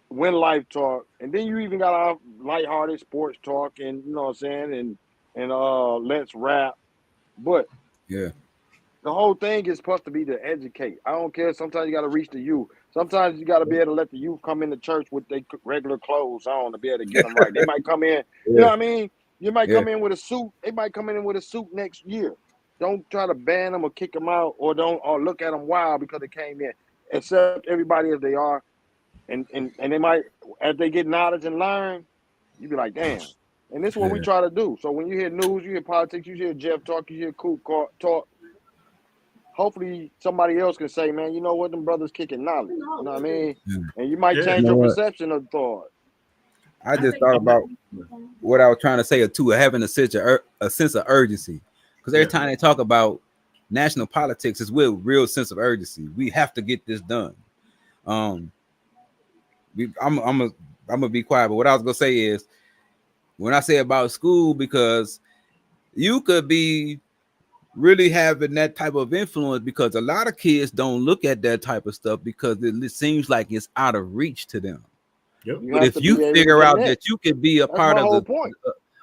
Win Life Talk, and then you even got our lighthearted sports talk, and you know what I'm saying, and Let's Rap. But the whole thing is supposed to be to educate. I don't care. Sometimes you got to reach the youth. Sometimes you got to be able to let the youth come into church with their regular clothes on to be able to get them right. They might come in, you know what I mean? You might come in with a suit. They might come in with a suit next year. Don't try to ban them or kick them out, or look at them wild because they came in. Accept everybody as they are, and they might, as they get knowledge and learn, you be like, damn. And this is what we try to do. So when you hear news, you hear politics, you hear Jeff talk, you hear Coop talk, hopefully somebody else can say, man, you know what, them brothers kicking knowledge. You know what I mean? Yeah. And you might Yeah. You change know your what? perception of Thawed. I just thought about what I was trying to say too, having a sense of urgency. Because every Yeah. time they talk about national politics, it's with real sense of urgency. We have to get this done. Um, I'm gonna be quiet, but what I was gonna say is when I say about school, because you could be really having that type of influence because a lot of kids don't look at that type of stuff because it seems like it's out of reach to them. Yep. You But have if to you be able to figure out connect. that you can be a That's part my of whole point.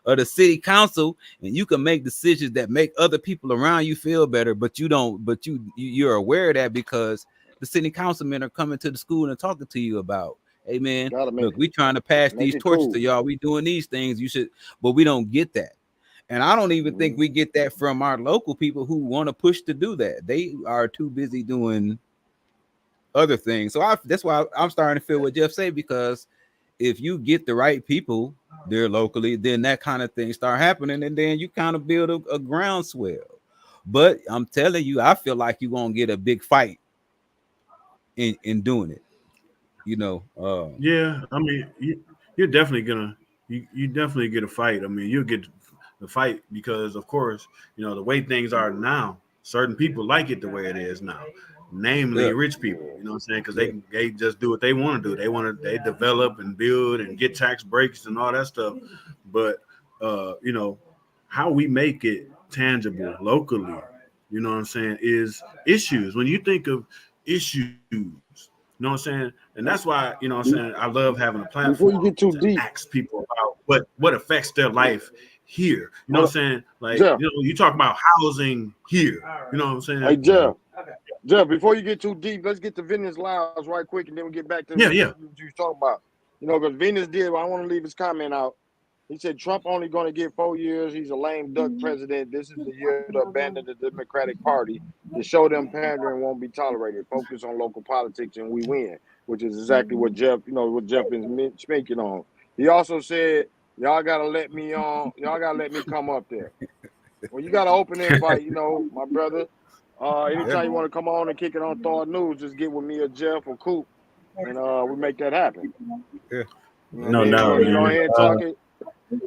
the city council and you can make decisions that make other people around you feel better, but you don't, but you're aware of that because the city councilmen are coming to the school and talking to you about, hey man, Gotta look, we trying to pass make these it torches cool. to y'all. We doing these things. You should, but we don't get that. And I don't even think Mhm. we get that from our local people who want to push to do that. They are too busy doing other things. So that's why I'm starting to feel what Jeff say, because if you get the right people there locally, then that kind of thing start happening, and then you kind of build a groundswell. But I'm telling you, I feel like you're gonna get a big fight in doing it. You know, Yeah. I mean, you're definitely gonna you definitely get a fight. I mean, you'll get the fight because, of course, the way things are now, certain people like it the way it is now, namely yeah, rich people. You know what I'm saying? Because yeah, they just do what they want to do. They develop and build and get tax breaks and all that stuff. But how we make it tangible locally, you know what I'm saying, is issues. When you think of issues, you know what I'm saying? And that's why, I'm saying, I love having a Before you platform get too to deep, ask people about what affects their life here. You know what I'm what saying? Like, Jeff? you talk about housing here. You know what I'm Hey saying? Jeff, Jeff, before you get too deep, let's get to Venus Lyles right quick, and then we get back to Yeah, what yeah. you was talking about. Because Venus did. I want to leave his comment out. He said Trump only going to get 4 years. He's a lame duck president. This is the year to abandon the Democratic Party to show them pandering won't be tolerated. Focus on local politics and we win, which is exactly what Jeff is speaking on. He also said, y'all got to let me on. Y'all got to let me come up there. Well, you got an open invite, my brother. yeah, Anytime you want to come on and kick it on Thawed News, just get with me or Jeff or Coop, and we make that happen. yeah. You know what I No mean? You doubt, want to get on man. here and talk it?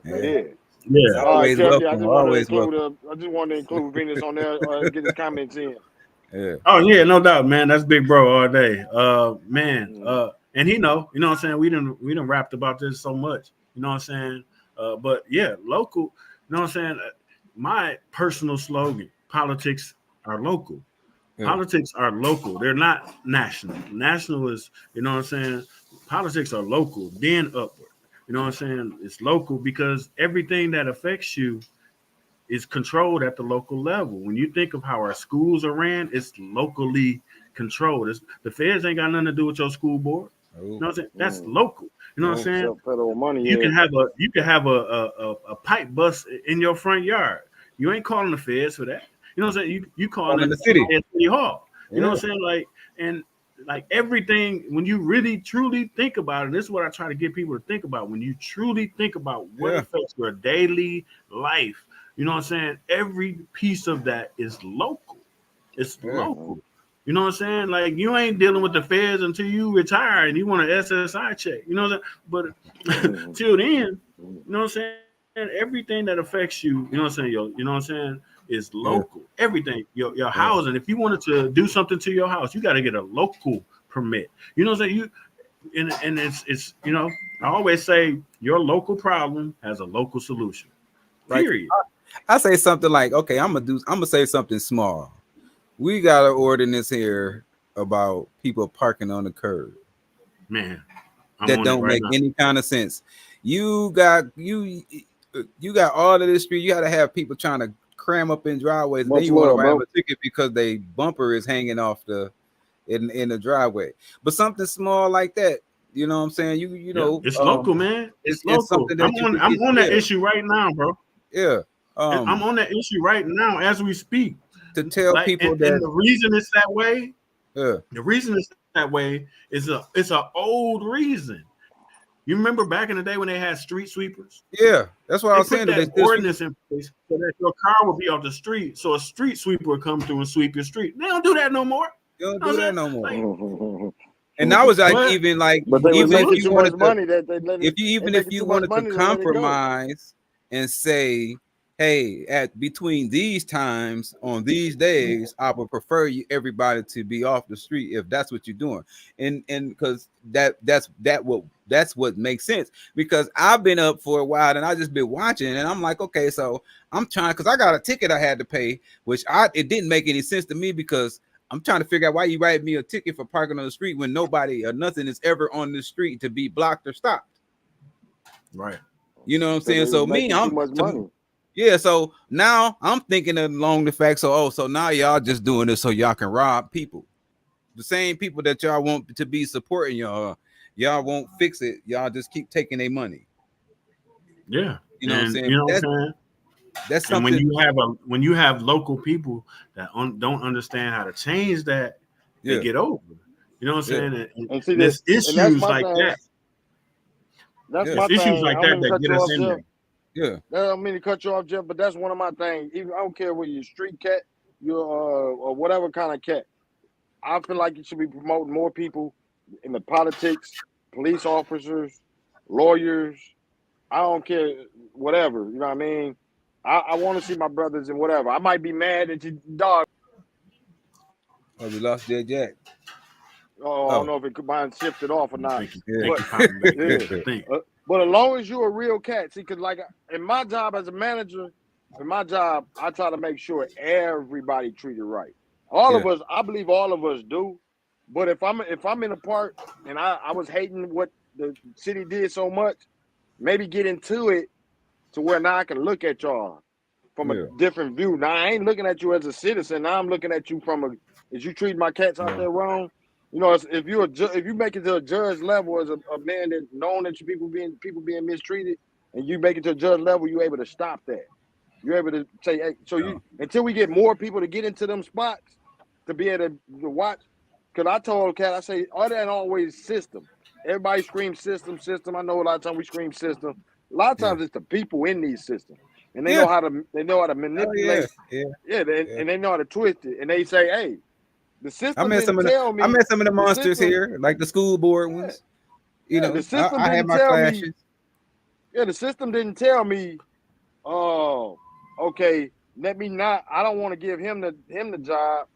Yeah. Yeah. It's Yeah. All right, always Jeff. Yeah, welcome. Always welcome. I just wanted to include Venus on there. Get his comments in. Yeah, Oh yeah, no doubt, man. That's big bro all day. Man. Mm. And you know what I'm saying? We done rapped about this so much. You know what I'm saying? But yeah, local, you know what I'm saying? My personal slogan, politics are local. yeah, Politics are local. They're not national. National is, you know what I'm saying? Politics are local, then upward. You know what I'm saying? It's local because everything that affects you is controlled at the local level. When you think of how our schools are ran, it's locally controlled. The feds ain't got nothing to do with your school board. You oh, know what I'm saying? That's Mm. local. You know what I'm no, saying? Except federal money You can here. have a pipe bust in your front yard. You ain't calling the feds for that. You know what I'm saying? You all in calling the city. somebody at City Hall. You know Yeah, what I'm saying? Like everything, when you really truly think about it, this is what I try to get people to think about. When you truly think about what yeah, affects your daily life, you know what I'm saying? Every piece of that is local. It's yeah, local. You know what I'm saying? Like you ain't dealing with the feds until you retire and you want an SSI check. You know what I'm saying? But Mm. till then, you know what I'm saying? Everything that affects you, you know what I'm saying? You know what I'm saying? Is yeah, local. Everything. Your yeah, housing. If you wanted to do something to your house, you got to get a local permit. You know what I'm saying? And it's I always say your local problem has a local solution. like Period. I say something like, okay, I'm gonna say something small. We got an ordinance here about people parking on the curb Man, I'm that on it don't right make now. any kind of sense. You got all of this street. You got to have people trying to cram up in driveways, and then Much you want to love, write them bro. a ticket because they bumper is hanging off in the driveway. But something small like that, you know what I'm saying? Yeah, it's local, man. It's it's local. something that you could I'm get. on that Yeah, issue right now, bro. yeah. And I'm on that issue right now as we speak. To tell Like, people and that, the reason it's that way, yeah, the reason it's that way is it's a old reason. You remember back in the day when they had street sweepers? Yeah, that's what I They was put saying. that ordinance in place so that your car would be off the street, so a street sweeper would come through and sweep your street. They don't do that no more. You don't You know do what that I'm no saying? more. Like, And I was like, but even like, But they was even if making you too much wanted to, money that they let it. if you They even if making you too much wanted to money, they let it go. compromise and say, hey, at between these times on these days, I would prefer you everybody to be off the street if that's what you're doing, and because that's what makes sense. Because I've been up for a while and I just been watching, and I'm like, okay, so I'm trying, because I got a ticket I had to pay, which it didn't make any sense to me, because I'm trying to figure out why you write me a ticket for parking on the street when nobody or nothing is ever on the street to be blocked or stopped. right. You know what I'm So they saying? was So me, making too much money. yeah. So now I'm thinking along the fact. So now y'all just doing this so y'all can rob people. The same people that y'all want to be supporting y'all won't fix it. Y'all just keep taking their money. Yeah. You know what I'm And saying? you know what I'm saying? That's And something. when you have local people that don't understand how to change that, they Yeah. get over. You know what I'm Yeah. saying? And see And it's this, and that's issues my like thing. that. That's Yeah. my It's issues thing. like I that don't mean to that cut get you us off, in Jeff. there. Yeah. I don't mean to cut you off, Jeff, but that's one of my things. Even I don't care whether you're street cat, you're or whatever kind of cat. I feel like you should be promoting more people in the politics, police officers, lawyers. I don't care, whatever. You know what I mean? I want to see my brothers and whatever. I might be mad at your dog. Oh, we lost Dead Jack. Oh, I don't Oh, know if it could mind shifted off or not. Thank you. yeah. Thank But you, popping back yeah, in. I think. but as long as you're a real cat, see, because like in my job as a manager, in my job, I try to make sure everybody treated right. All Yeah. of us, I believe all of us do. But if I'm in a part and I was hating what the city did so much, maybe get into it to where now I can look at y'all from a Yeah. different view. Now I ain't looking at you as a citizen. Now I'm looking at you from a, is you treat my cats out Yeah. there wrong? You know, if you if you make it to a judge level as a man that known that people being mistreated, and you make it to a judge level, you're able to stop that. You're able to say, hey, so Yeah. you until we get more people to get into them spots to be able to watch. Because I told Cat, I say, all that ain't always system. Everybody screams system, system. I know a lot of times we scream system. A lot of Yeah. times it's the people in these systems, and they Yeah. know how to Oh yeah. manipulate. Yeah. Yeah, Yeah. and they know how to twist it. And they say, hey, the I system met some didn't of the tell I me. met some of the The monsters system, here, like the school board yeah, ones. You the know, system I had didn't my tell me. clashes. Yeah, the system didn't tell me. Oh, okay. Let me not. I don't want to give him the job.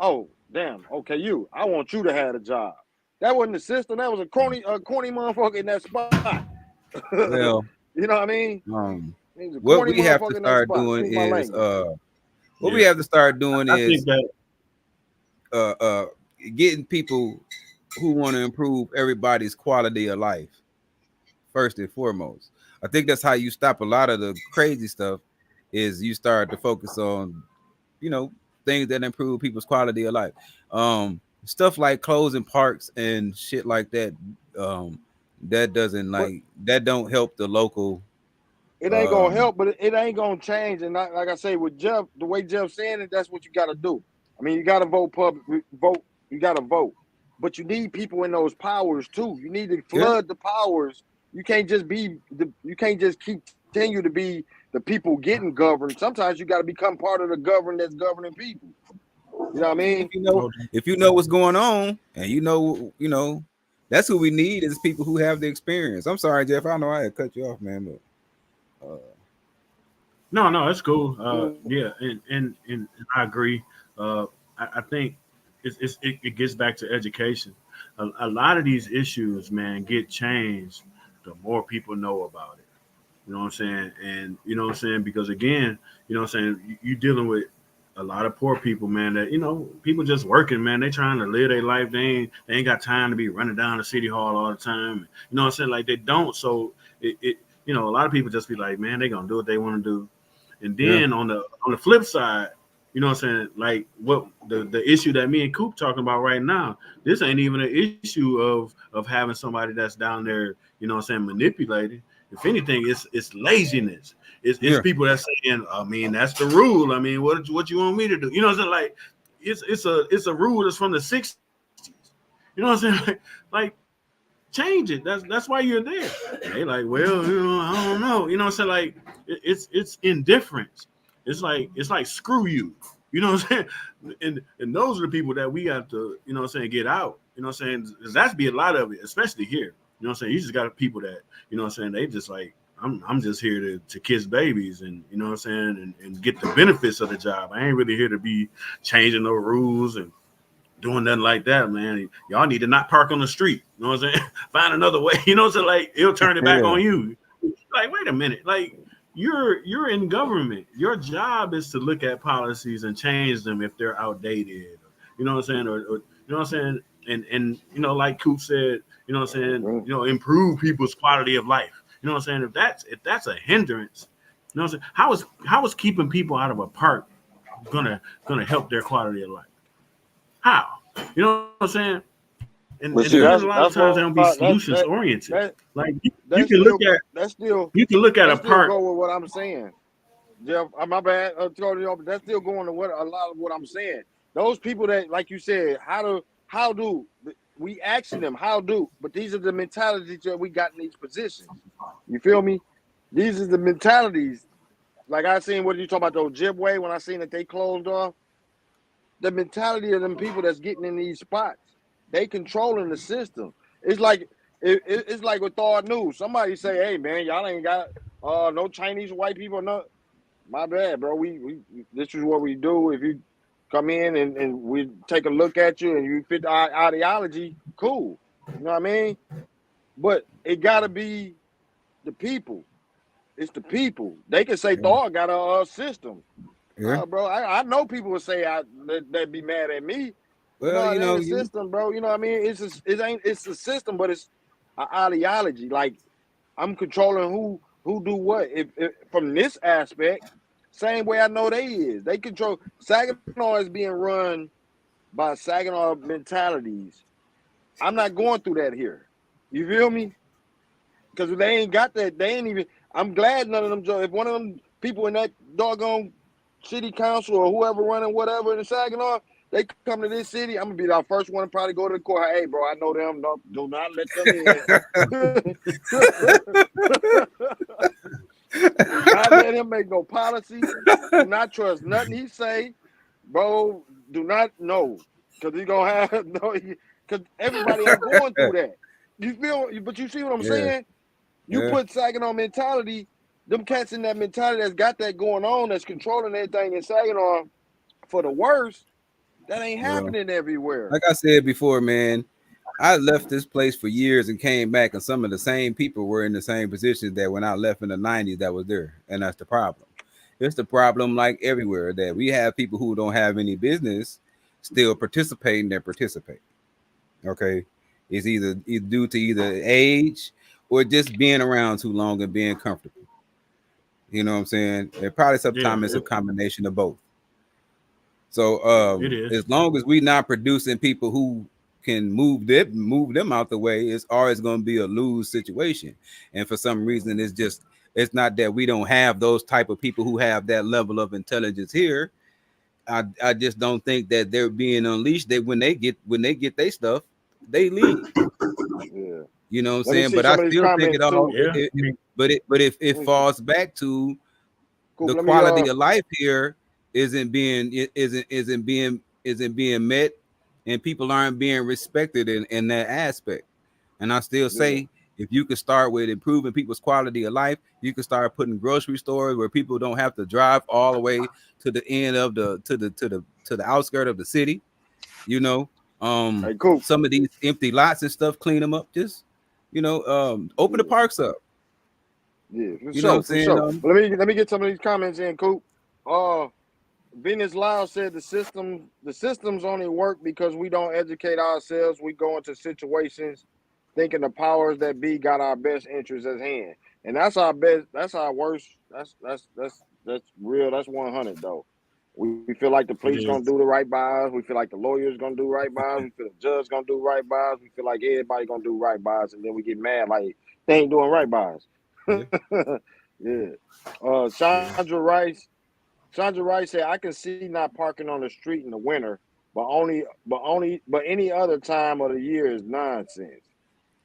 Oh, damn. Okay, you. I want you to have the job. That wasn't the system. That was a corny motherfucker in that spot. Well, You know what I mean? um, He was a what corny we have to motherfucker in that start spot. doing Excuse my is language. what we Yeah. have to start doing I think is that uh uh getting people who want to improve everybody's quality of life first and foremost. I think that's how you stop a lot of the crazy stuff, is you start to focus on, you know, things that improve people's quality of life. Stuff like closing parks and shit like that. That doesn't But that don't help the local. it ain't gonna Um, help, but it ain't gonna change. And like I say, with Jeff, the way Jeff's saying it, that's what you got to do. I mean, you got to vote. You got to vote, but you need people in those powers too. You need to yeah, flood the powers. You can't just be You can't just continue to be the people getting governed. Sometimes you got to become part of the governed that's governing people. You know what I mean? if you know what's going on, and that's who we need, is people who have the experience. I'm sorry, Jeff. I know I had cut you off, man, but no, it's cool. Mm. Yeah, and I agree. I think it gets back to education. A lot of these issues, man, get changed the more people know about it. You know what I'm saying? And you know what I'm saying? Because again, you know what I'm saying, you dealing with a lot of poor people, man, that, you know, people just working, man. They trying to live their life. They ain't got time to be running down to City Hall all the time. You know what I'm saying? Like, they don't. So it you know, a lot of people just be like, man, they gonna do what they want to do. And yeah, then on the flip side, you know what I'm saying? Like, what the issue that me and Coop talking about right now, this ain't even an issue of having somebody that's down there, you know what I'm saying, manipulating. If anything, it's laziness. It's yeah, people that saying, I mean, that's the rule. I mean, what you want me to do? You know what I'm saying? Like, it's a rule that's from the 60s. You know what I'm saying? Like change it. That's why you're there. They like, well, I don't know. You know what I'm saying? Like it's indifference. It's like screw you. You know what I'm saying? And those are the people that we have to, you know what I'm saying, get out. You know what I'm saying? That's be a lot of it, especially here. You know what I'm saying? You just got people that, you know what I'm saying, they just like, I'm just here to kiss babies and, you know what I'm saying, and get the benefits of the job. I ain't really here to be changing no rules and doing nothing like that, man. Y'all need to not park on the street. You know what I'm saying? Find another way. You know what I'm saying? Like, it'll turn it back on you. Like, wait a minute. Like, you're in government. Your job is to look at policies and change them if they're outdated. You know what I'm saying? Or you know what I'm saying? And you know, like Coop said, you know what I'm saying? You know, improve people's quality of life. You know what I'm saying? If that's a hindrance, you know what I'm saying? How is keeping people out of a park gonna help their quality of life? How? You know what I'm saying? And see, again, a lot of times they don't be solutions oriented. Like you can look at a park. Go with what I'm saying, Jeff. My bad. But that's still going to what a lot of what I'm saying. Those people that, like you said, how do we asking them how do? But these are the mentalities that we got in these positions. You feel me? These are the mentalities. Like I seen what you talk about the Ojibwe when I seen that they closed off. The mentality of them people that's getting in these spots, they controlling the system. It's like it's like with Thawed News. Somebody say, "Hey man, y'all ain't got no Chinese white people." No, my bad, bro. We this is what we do. If you come in and we take a look at you and you fit our ideology, cool. You know what I mean? But it gotta be the people. It's the people. They can say Thawed got a system. Bro, I know people would say they'd be mad at me. Well, It ain't a system, bro. You know what I mean? It's a system, but it's an ideology. Like I'm controlling who do what. If from this aspect, same way I know they is. They control Saginaw is being run by Saginaw mentalities. I'm not going through that here. You feel me? Because they ain't got that. They ain't even. I'm glad none of them. If one of them people in that doggone city council or whoever running whatever in Saginaw, they come to this city, I'm gonna be the first one to probably go to the court. Hey, bro, I know them. Do not let them in. Do not let him make no policy. Do not trust nothing he say, bro. Do not know because he's gonna have no. Because everybody ain't going through that. You feel? But you see what I'm saying? You put Saginaw mentality. Them cats in that mentality that's got that going on, that's controlling everything in Saginaw for the worst, that ain't happening everywhere. Like I said before, man, I left this place for years and came back, and some of the same people were in the same positions that when I left in the 90s that was there. And that's the problem. It's the problem like everywhere that we have people who don't have any business still participating that participate. Okay. It's either due to either age or just being around too long and being comfortable. You know what I'm saying? And probably sometimes it's a combination of both. So as long as we're not producing people who can move them out the way, it's always going to be a lose situation. And for some reason, it's not that we don't have those type of people who have that level of intelligence here. I just don't think that they're being unleashed. That when they get their stuff, they leave. Yeah. You know what I'm saying? But I still think it all. But if it falls back to the quality of life here isn't being met, and people aren't being respected in that aspect. And I still say if you could start with improving people's quality of life, you can start putting grocery stores where people don't have to drive all the way to the end of the outskirt of the city. You know, some of these empty lots and stuff, clean them up. Just open the parks up. Yeah, you know what I'm saying? Sure. Let me get some of these comments in, Coop. Venus Lau said the systems only work because we don't educate ourselves. We go into situations thinking the powers that be got our best interests at hand. And that's our best, that's our worst, that's real, that's 100 though. We feel like the police gonna do the right by us. We feel like the lawyers gonna do right by us. We feel the judge gonna do right by us. We feel like everybody gonna do right by us, and then we get mad like they ain't doing right by us. Chandra Rice said, I can see not parking on the street in the winter, but any other time of the year is nonsense.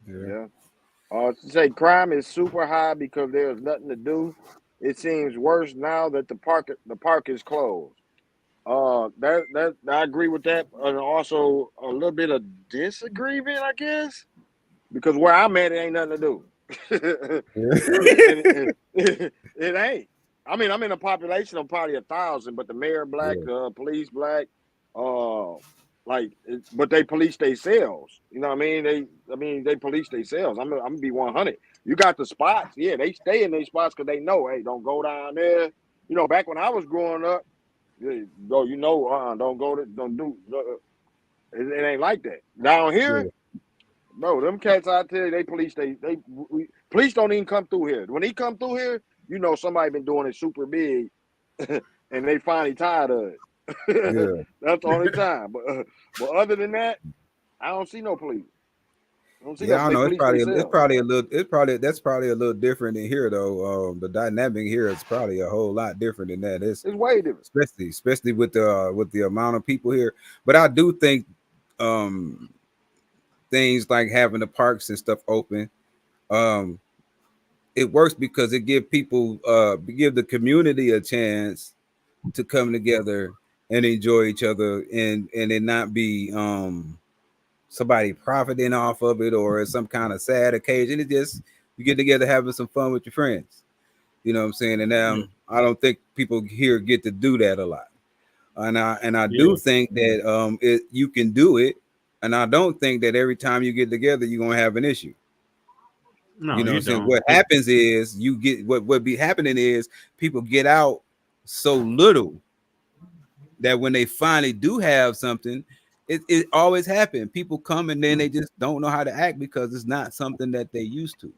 Yeah. To say crime is super high because there's nothing to do. It seems worse now that the park is closed. That I agree with that, and also a little bit of disagreement, I guess, because where I'm at, it ain't nothing to do. It ain't. I mean, I'm in a population of probably 1,000, but the mayor black, Yeah. police black, uh, but they police themselves. You know what I mean? They police themselves. I'm gonna be 100. You got the spots, yeah. They stay in these spots because they know, hey, don't go down there. You know, back when I was growing up, yeah, no, don't go to, don't do. It ain't like that down here. Yeah. Bro, them cats out there, they police don't even come through here. When he come through here, you know somebody been doing it super big, and they finally tired of it. Yeah. That's the only time. But other than that, I don't see no police. I don't see Yeah, no. I don't They know. police themselves. That's probably a little different in here though. The dynamic here is probably a whole lot different than that. It's It's way different. especially with the amount of people here. But I do think um things like having the parks and stuff open, um, it works because it give the community a chance to come together and enjoy each other and it not be somebody profiting off of it or some kind of sad occasion. It just you get together having some fun with your friends. You know what I'm saying? And Yeah. I don't think people here get to do that a lot. And I do Yeah. think that you can do it. And I don't think that every time you get together you're gonna have an issue. You No, know what you I'm saying? don't. What happens is you get what be happening is people get out so little that when they finally do have something, it always happens. People come and then they just don't know how to act because it's not something that they used to.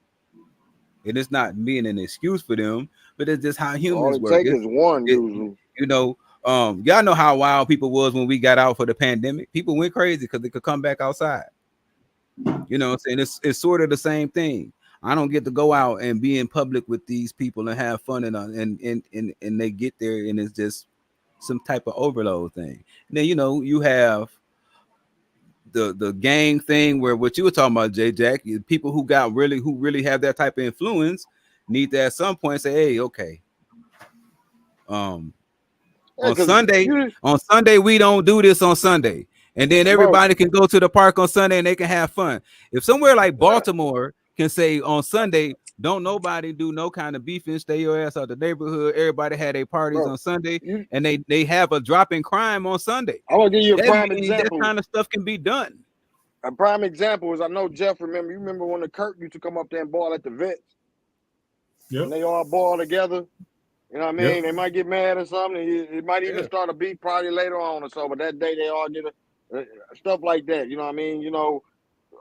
And it's not being an excuse for them, but it's just how All humans it work. take is one It usually. you know, y'all know how wild people was when we got out for the pandemic. People went crazy because they could come back outside. You know what I'm saying? It's sort of the same thing. I don't get to go out and be in public with these people and have fun and they get there and it's just some type of overload thing. And then you have the gang thing where what you were talking about, J Jack, people who really have that type of influence need to at some point say, hey, okay, um, Yeah, on because Sunday, we don't do this on Sunday. And then bro, everybody can go to the park on Sunday and they can have fun. If somewhere like yeah, Baltimore can say on Sunday, don't nobody do no kind of beef and stay your ass out the neighborhood. Everybody had their parties bro, on Sunday you. and they have a drop in crime on Sunday. I'm gonna give you a That prime means that example. kind of stuff can be done. A prime example is I know Jeff. You remember when the Kirk used to come up there and ball at the vets, and Yep. they all ball together. You know what I Yep. mean? They might get mad or something. It might even Yeah. start a beef probably later on or so. But that day they all get stuff like that. You know what I mean?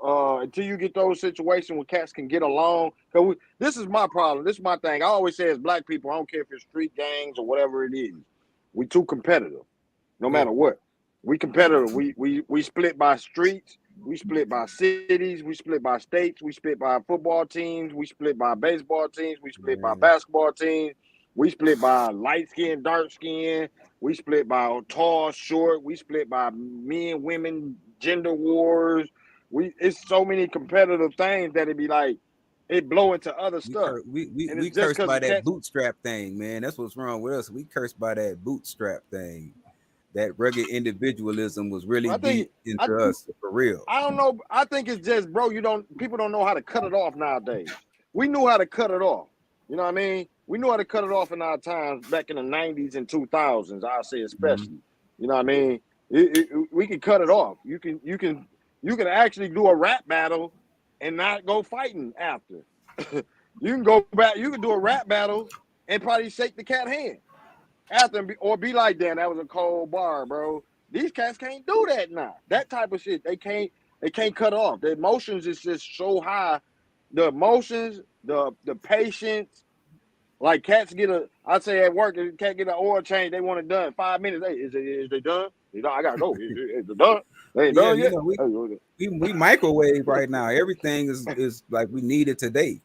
Until you get those situations where cats can get along. This is my problem. This is my thing. I always say as black people, I don't care if it's street gangs or whatever it is. We too competitive, no Yeah. matter what. We competitive. We split by streets. We split by cities. We split by states. We split by football teams. We split by baseball teams. We split by Man. basketball teams. We split by light skin, dark skin. We split by tall, short. We split by men, women, gender wars. It's so many competitive things that it blow into other We, stuff. And we it's just cursed because by the that cats. bootstrap thing, man. That's what's wrong with us. We cursed by that bootstrap thing. That rugged individualism was really I think deep into us for real. I don't know. I think it's just, bro, people don't know how to cut it off nowadays. We knew how to cut it off. You know what I mean? We knew how to cut it off in our times back in the 90s and 2000s, I'll say Mhm. especially. You know what I mean? We can cut it off. You can actually do a rap battle and not go fighting after. You can go back, you can do a rap battle and probably shake the cat hand after or be like, damn, that was a cold bar, bro. These cats can't do that now. That type of shit, they can't cut off. The emotions is just so high. The emotions, the patience. Like cats I'd say at work, if you can't get an oil change, they want it done in 5 minutes. Hey, is they done? I gotta go. Is it done? They ain't Yeah, done yet. Hey, we microwave right now. Everything is like we need it today.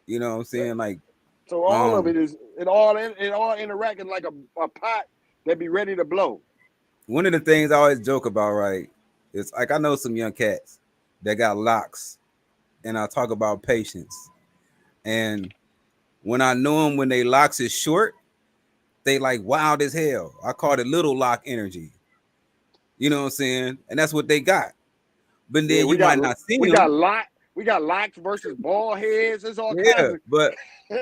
You know what I'm saying? Like so all of um it is it all interacting like a pot that be ready to blow. one of the things I always joke about, right? It's like I know some young cats that got locks and I talk about patience. And when I know them when they locks is short, they like wild as hell. I call it little lock energy. You know what I'm saying? And that's what they got. But Yeah, then you might not see them. we got locks versus ball heads. There's all Yeah, kinds of but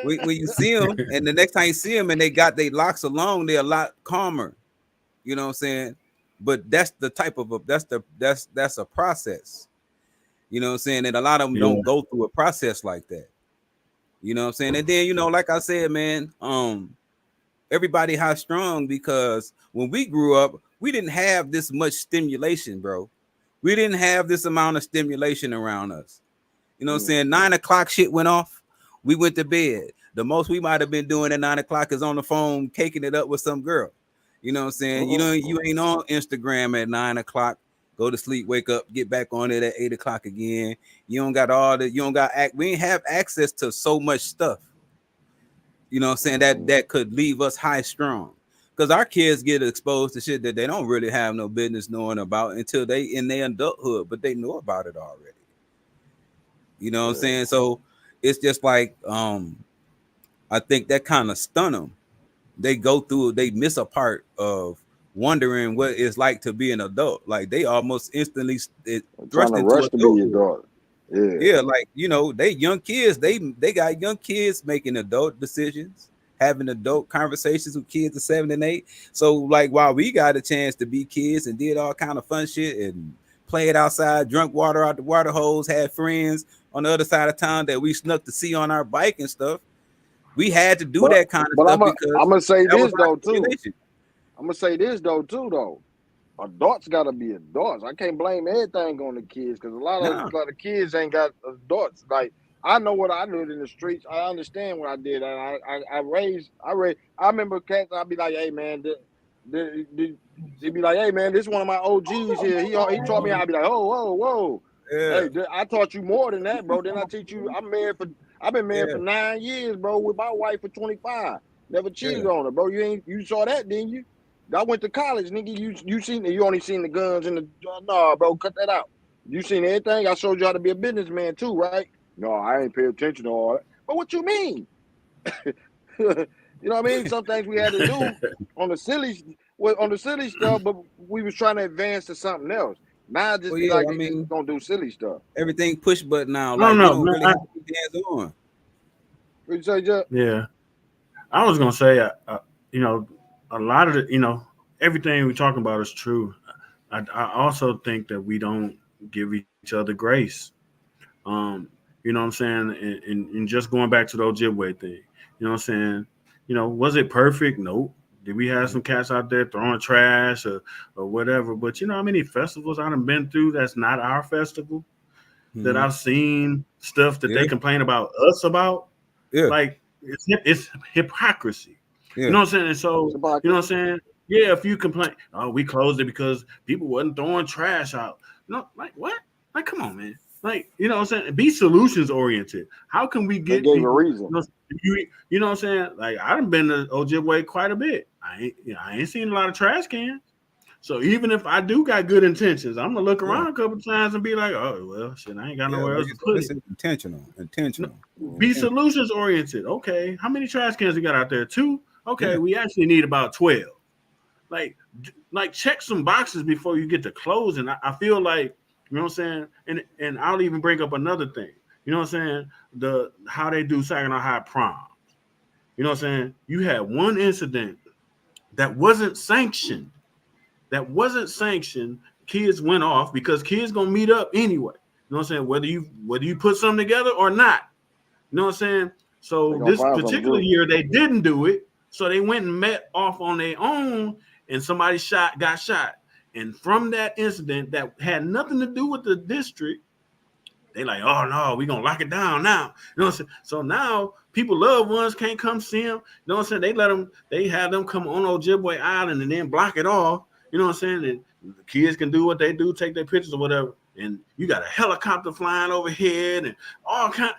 when you see them, and the next time you see them, and they got their locks along, they're a lot calmer. You know what I'm saying? But that's the type of that's a process. You know what I'm saying? And a lot of them Yeah. don't go through a process like that. You know what I'm saying? And then, like I said, man, everybody high strong because when we grew up, we didn't have this much stimulation, bro. We didn't have this amount of stimulation around us. You know what I'm saying? 9 o'clock shit went off. We went to bed. The most we might have been doing at 9 o'clock is on the phone, caking it up with some girl. You know what I'm saying? You ain't on Instagram at 9 o'clock. Go to sleep, wake up, get back on it at 8 o'clock again. You don't got all that. You don't got we ain't have access to so much stuff. You know what I'm saying? That could leave us high strong. Because our kids get exposed to shit that they don't really have no business knowing about until they in their adulthood, but they know about it already. You know what I'm saying? So it's just like I think that kind of stun them. They miss a part of wondering what it's like to be an adult. Like they almost instantly trying thrust to into rush to be your adulthood. daughter. Yeah, like they young kids, they got young kids making adult decisions, having adult conversations with kids at 7 and 8. So like while we got a chance to be kids and did all kind of fun shit and played outside, drunk water out the water hose, had friends on the other side of town that we snuck to see on our bike and stuff. We had to do that kind of But stuff because I'm gonna say that was this our though too. stimulation. I'm gonna say this though too though. Adults gotta be adults. I can't blame everything on the kids because a lot of kids ain't got adults. Like I know what I did in the streets. I understand what I did. I raised. I remember cats. I'd be like, hey man, they'd be like, hey man, this is one of my OGs here. He taught me. I'd be like, oh whoa. Yeah. Hey, I taught you more than that, bro. Then I teach you. I've been married for 9 years, bro, with my wife for 25. Never cheated on her, bro. You saw that, didn't you? I went to college, nigga. You only seen the guns and the nah, bro. Cut that out. You seen everything. I showed you how to be a businessman too, right? No, I ain't pay attention to all that. But what you mean? You know what I mean? Some things we had to do on the silly stuff, but we was trying to advance to something else. Now just be like, just gonna do silly stuff. Everything push button now. Like you don't really have to be hands on. What you say, Jeff? Yeah, I was gonna say, a lot of the, everything we're talking about is true. I also think that we don't give each other grace. You know what I'm saying? And just going back to the Ojibwe thing, you know what I'm saying? Was it perfect? Nope. Did we have some cats out there throwing trash or whatever? But you know how many festivals I've been through that's not our festival? That I've seen stuff that they complain about us about. Yeah. Like it's hypocrisy. Yeah. You know what I'm saying? And so, you know what I'm saying? Yeah, if you complain, oh, we closed it because people wasn't throwing trash out. Like what? Like, come on, man. Like, you know what I'm saying? Be solutions oriented. How can we get people, a reason? You know what I'm saying? Like, I've been to Ojibwe quite a bit. I ain't seen a lot of trash cans. So even if I do got good intentions, I'm gonna look around a couple times and be like, oh well, shit, I ain't got nowhere else to put it. Intentional. Be solutions oriented. Okay, how many trash cans we got out there? 2. Okay, we actually need about 12. Like check some boxes before you get to closing. I feel like, you know what I'm saying, and I'll even bring up another thing. You know what I'm saying? How they do Saginaw High proms. You know what I'm saying? You had one incident that wasn't sanctioned. Kids went off because kids gonna meet up anyway. You know what I'm saying? Whether you put something together or not. You know what I'm saying? So this particular year they didn't do it. So they went and met off on their own, and somebody got shot. And from that incident that had nothing to do with the district, they like, oh no, we're gonna lock it down now. You know what I'm saying? So now people loved ones can't come see them. You know what I'm saying? They have them come on Ojibwe Island and then block it off. You know what I'm saying? And the kids can do what they do, take their pictures or whatever. And you got a helicopter flying overhead and all kind.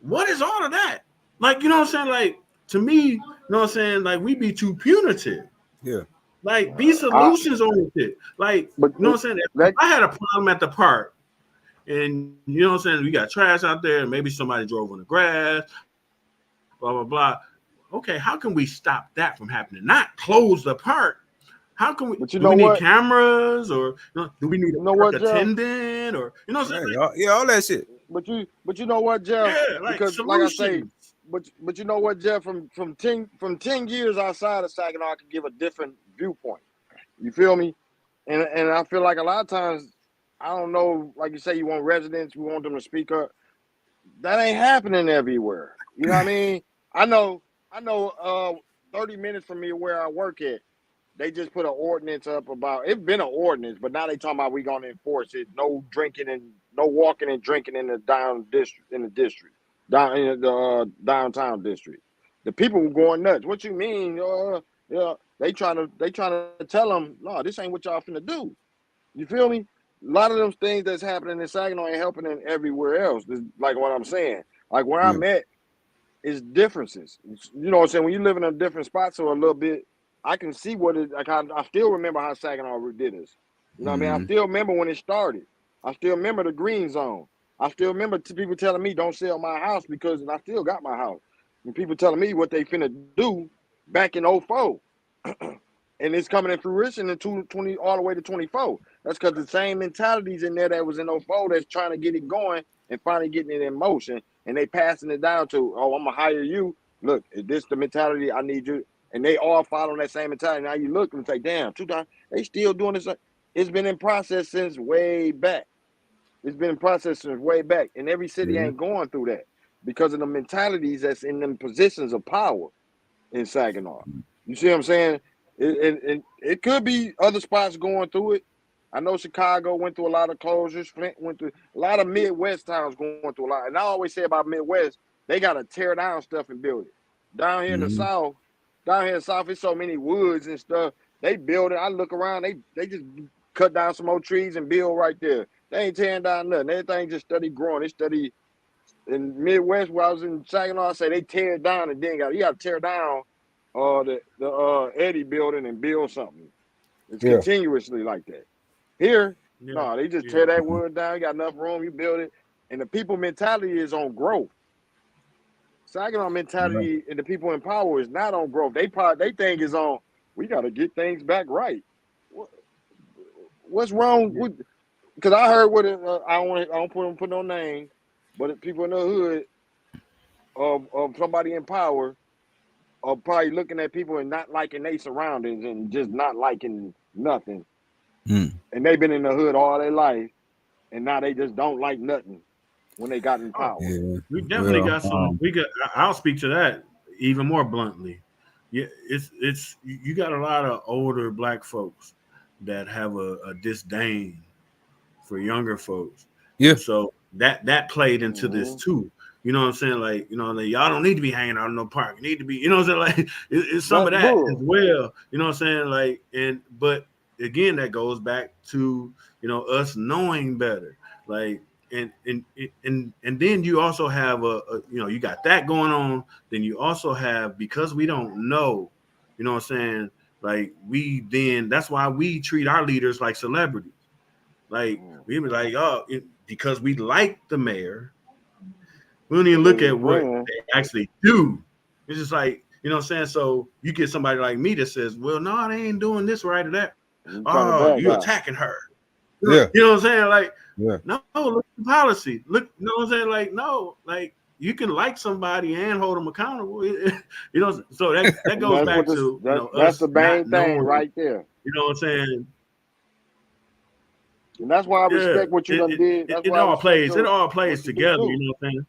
What is all of that? Like, you know what I'm saying? Like, to me, you know what I'm saying? Like, we be too punitive. Yeah. Like, be solutions oriented. Like, you know what I'm saying? If I had a problem at the park and you know what I'm saying, we got trash out there, and maybe somebody drove on the grass, blah blah blah. Okay, how can we stop that from happening? Not close the park. How can we? But you Do know we need what? cameras, or do we need You a know park what, Jeff? attendant, or you know what I'm saying? all that shit. But you know what, Jeff? Yeah, like Because like I say, solutions. but you know what, Jeff? From 10 years outside of Saginaw, I can give a different viewpoint. You feel me? And I feel like a lot of times, I don't know, like you say, you want residents, we want them to speak up. That ain't happening everywhere. You know what I mean? I know 30 minutes from me where I work at, they just put an ordinance up about it's been an ordinance, but now they talking about we gonna enforce it. No drinking and no walking and drinking in the district, down in the downtown district. The people were going nuts. What you mean? Yeah, they trying to tell them, no, this ain't what y'all finna do. You feel me? A lot of them things that's happening in Saginaw ain't helping in everywhere else. This, like what I'm saying. Like where Yeah. I'm at is differences. You know what I'm saying? When you live in a different spot, so a little bit, I can see what it like. I still remember how Saginaw did this. You know what I mean? I still remember when it started. I still remember the green zone. I still remember people telling me don't sell my house because I still got my house. And people telling me what they finna do back in '04. And it's coming in fruition in 20 all the way to 24. That's because the same mentalities in there that was in '04 that's trying to get it going and finally getting it in motion. And they passing it down to, oh, I'm gonna hire you. Look, is this the mentality I need you? And they all following that same mentality. Now you look and say, damn, 2 times they still doing this. It's been in process since way back. It's been in process since way back. And every city Yeah. ain't going through that because of the mentalities that's in them positions of power in Saginaw. You see what I'm saying? It could be other spots going through it. I know Chicago went through a lot of closures. Flint went through a lot of Midwest towns going through a lot. And I always say about Midwest, they got to tear down stuff and build it. Down here in the South, it's so many woods and stuff. They build it. I look around, they just cut down some more trees and build right there. They ain't tearing down nothing. Everything just steady growing. They steady in Midwest where I was in Saginaw, I say they tear it down and then you got to tear down the Eddie building and build something. It's Yeah. continuously like that. Here, Yeah, no, they just yeah. tear that wood down. You got enough room, you build it, and the people mentality is on growth. Saginaw mentality and the people in power is not on growth. They think is on we got to get things back right. What's wrong with? Because I heard what I don't put no name, but people in the hood of somebody in power are probably looking at people and not liking their surroundings and just not liking nothing. Mm. And they've been in the hood all their life, and now they just don't like nothing when they got in Oh, power. Yeah. we definitely Well, got some. I'll speak to that even more bluntly. Yeah, it's you got a lot of older black folks that have a disdain for younger folks, yeah. and so that played into this Mm-hmm. too. You know what I'm saying? Like, you know, like, y'all don't need to be hanging out in no park. You need to be, you know what I'm saying? Like, it's some That's of that as bull. well. You know what I'm saying? Like, but again, that goes back to, you know, us knowing better. Like, and then you also have you know, you got that going on. Then you also have, because we don't know, you know what I'm saying? Like, that's why we treat our leaders like celebrities. Like, we be like, oh, because we like the mayor, we don't even They look at just what friends. they actually do. It's just like, you know what I'm saying? So you get somebody like me that says, well, no, they ain't doing this right or that. You trying to Oh, back you out. attacking her. Yeah. You know what I'm saying? Like, Yeah. no, look at the policy. Look, you know what I'm saying? Like, no, like, you can like somebody and hold them accountable. You know, so that And goes that's what back to, you know, that's us the not main thing knowing, right there. you know what I'm saying? And that's why I Yeah, respect what you done did. That's it why I all respect plays, what you do together, you too. know what I'm saying?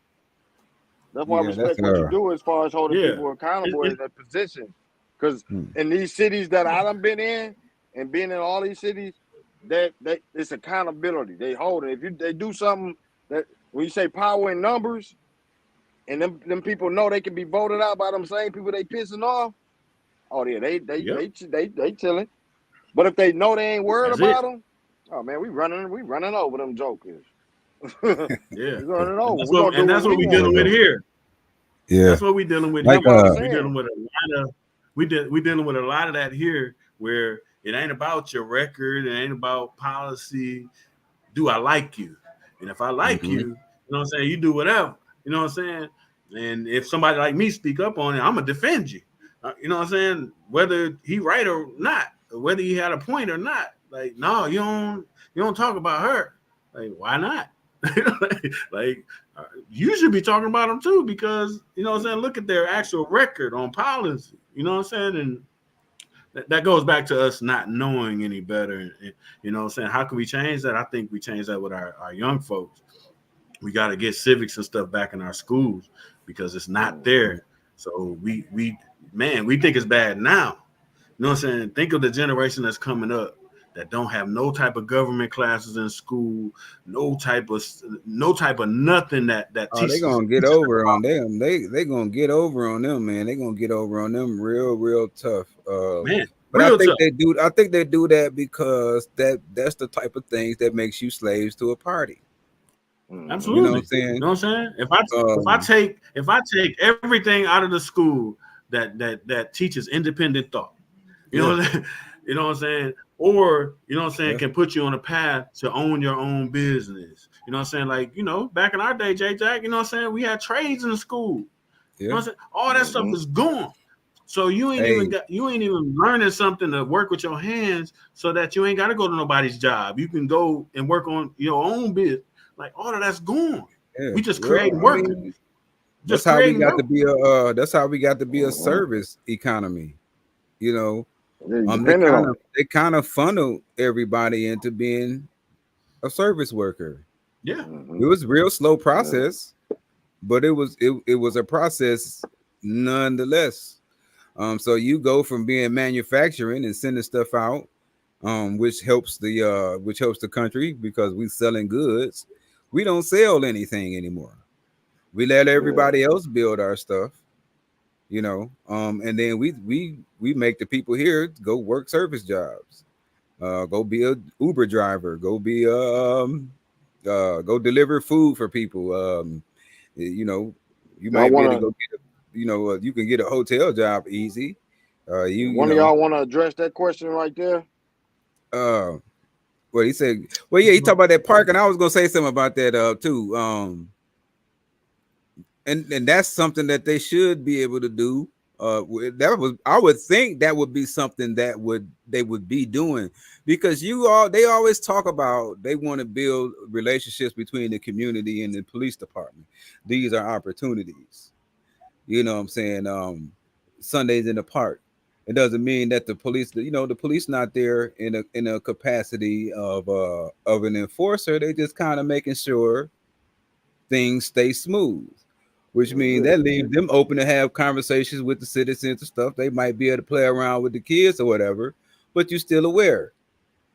That's why I Yeah. That's respect what you do as far as holding Yeah. people accountable in that position. Because Mm. in these cities that I done been in and being in all these cities, that it's accountability. They hold it. If they do something that when you say power in numbers, and them people know they can be voted out by them same people they pissing off. Oh yeah, Yep. they chilling. But if they know they ain't worried That's it. about them, oh man, we running over them jokers. we Yeah. running over. That's We gonna do what what we we're want to dealing with do. here. Yeah. That's what we're dealing with That's Like here. what I'm We're saying. dealing with a lot of we dealing with a lot of that here, where it ain't about your record, it ain't about policy. Do I like you? And if I like you, you know what I'm saying, you do whatever. You know what I'm saying? And if somebody like me speak up on it, I'm gonna defend you. You know what I'm saying? Whether he right or not, or whether he had a point or not. Like, no, you don't talk about her. Like, why not? like, you should be talking about them too, because you know what I'm saying. Look at their actual record on policy. You know what I'm saying, and that goes back to us not knowing any better. And, you know what I'm saying? How can we change that? I think we change that with our young folks. We got to get civics and stuff back in our schools because it's not there. So we think it's bad now. You know what I'm saying? Think of the generation that's coming up that don't have no type of government classes in school, no type of nothing that Oh, they teaches gonna get over on them. They gonna get over on them, man. They gonna get over on them real tough. man. But I Real think tough. they do. I think they do that because that's the type of things that makes you slaves to a party. Absolutely. You know what I'm saying? You know what I'm saying? If I take everything out of the school that teaches independent thought, you know what I'm saying? You know what I'm saying? Or, you know what I'm saying, can put you on a path to own your own business. You know what I'm saying? Like, you know, back in our day, J Jack, you know what I'm saying? We had trades in the school. You know what I'm saying? All that stuff is gone. So you ain't even learning something to work with your hands so that you ain't got to go to nobody's job. You can go and work on your own business. Like, all of that's gone. Yeah. We just creating workers. That's how we got to be a. That's how we got to be a service economy. You know, they kind of funnel everybody into being a service worker. Yeah, it was a real slow process, but it was a process nonetheless. So you go from being manufacturing and sending stuff out, which helps the country because we selling goods. We don't sell anything anymore. We let everybody else build our stuff, you know, and then we make the people here go work service jobs, go be a Uber driver, go be go deliver food for people. You know, you might be able to go get you can get a hotel job easy. One of y'all want to address that question right there? Well, he said, well, yeah, he talked about that park, and I was gonna say something about that too. And that's something that they should be able to do. I would think that would be something that they would be doing, because they always talk about they want to build relationships between the community and the police department. These are opportunities. You know what I'm saying? Sundays in the park. It doesn't mean that the police not there in a capacity of an enforcer. They just kind of making sure things stay smooth, which means that leaves them open to have conversations with the citizens and stuff. They might be able to play around with the kids or whatever, but you're still aware.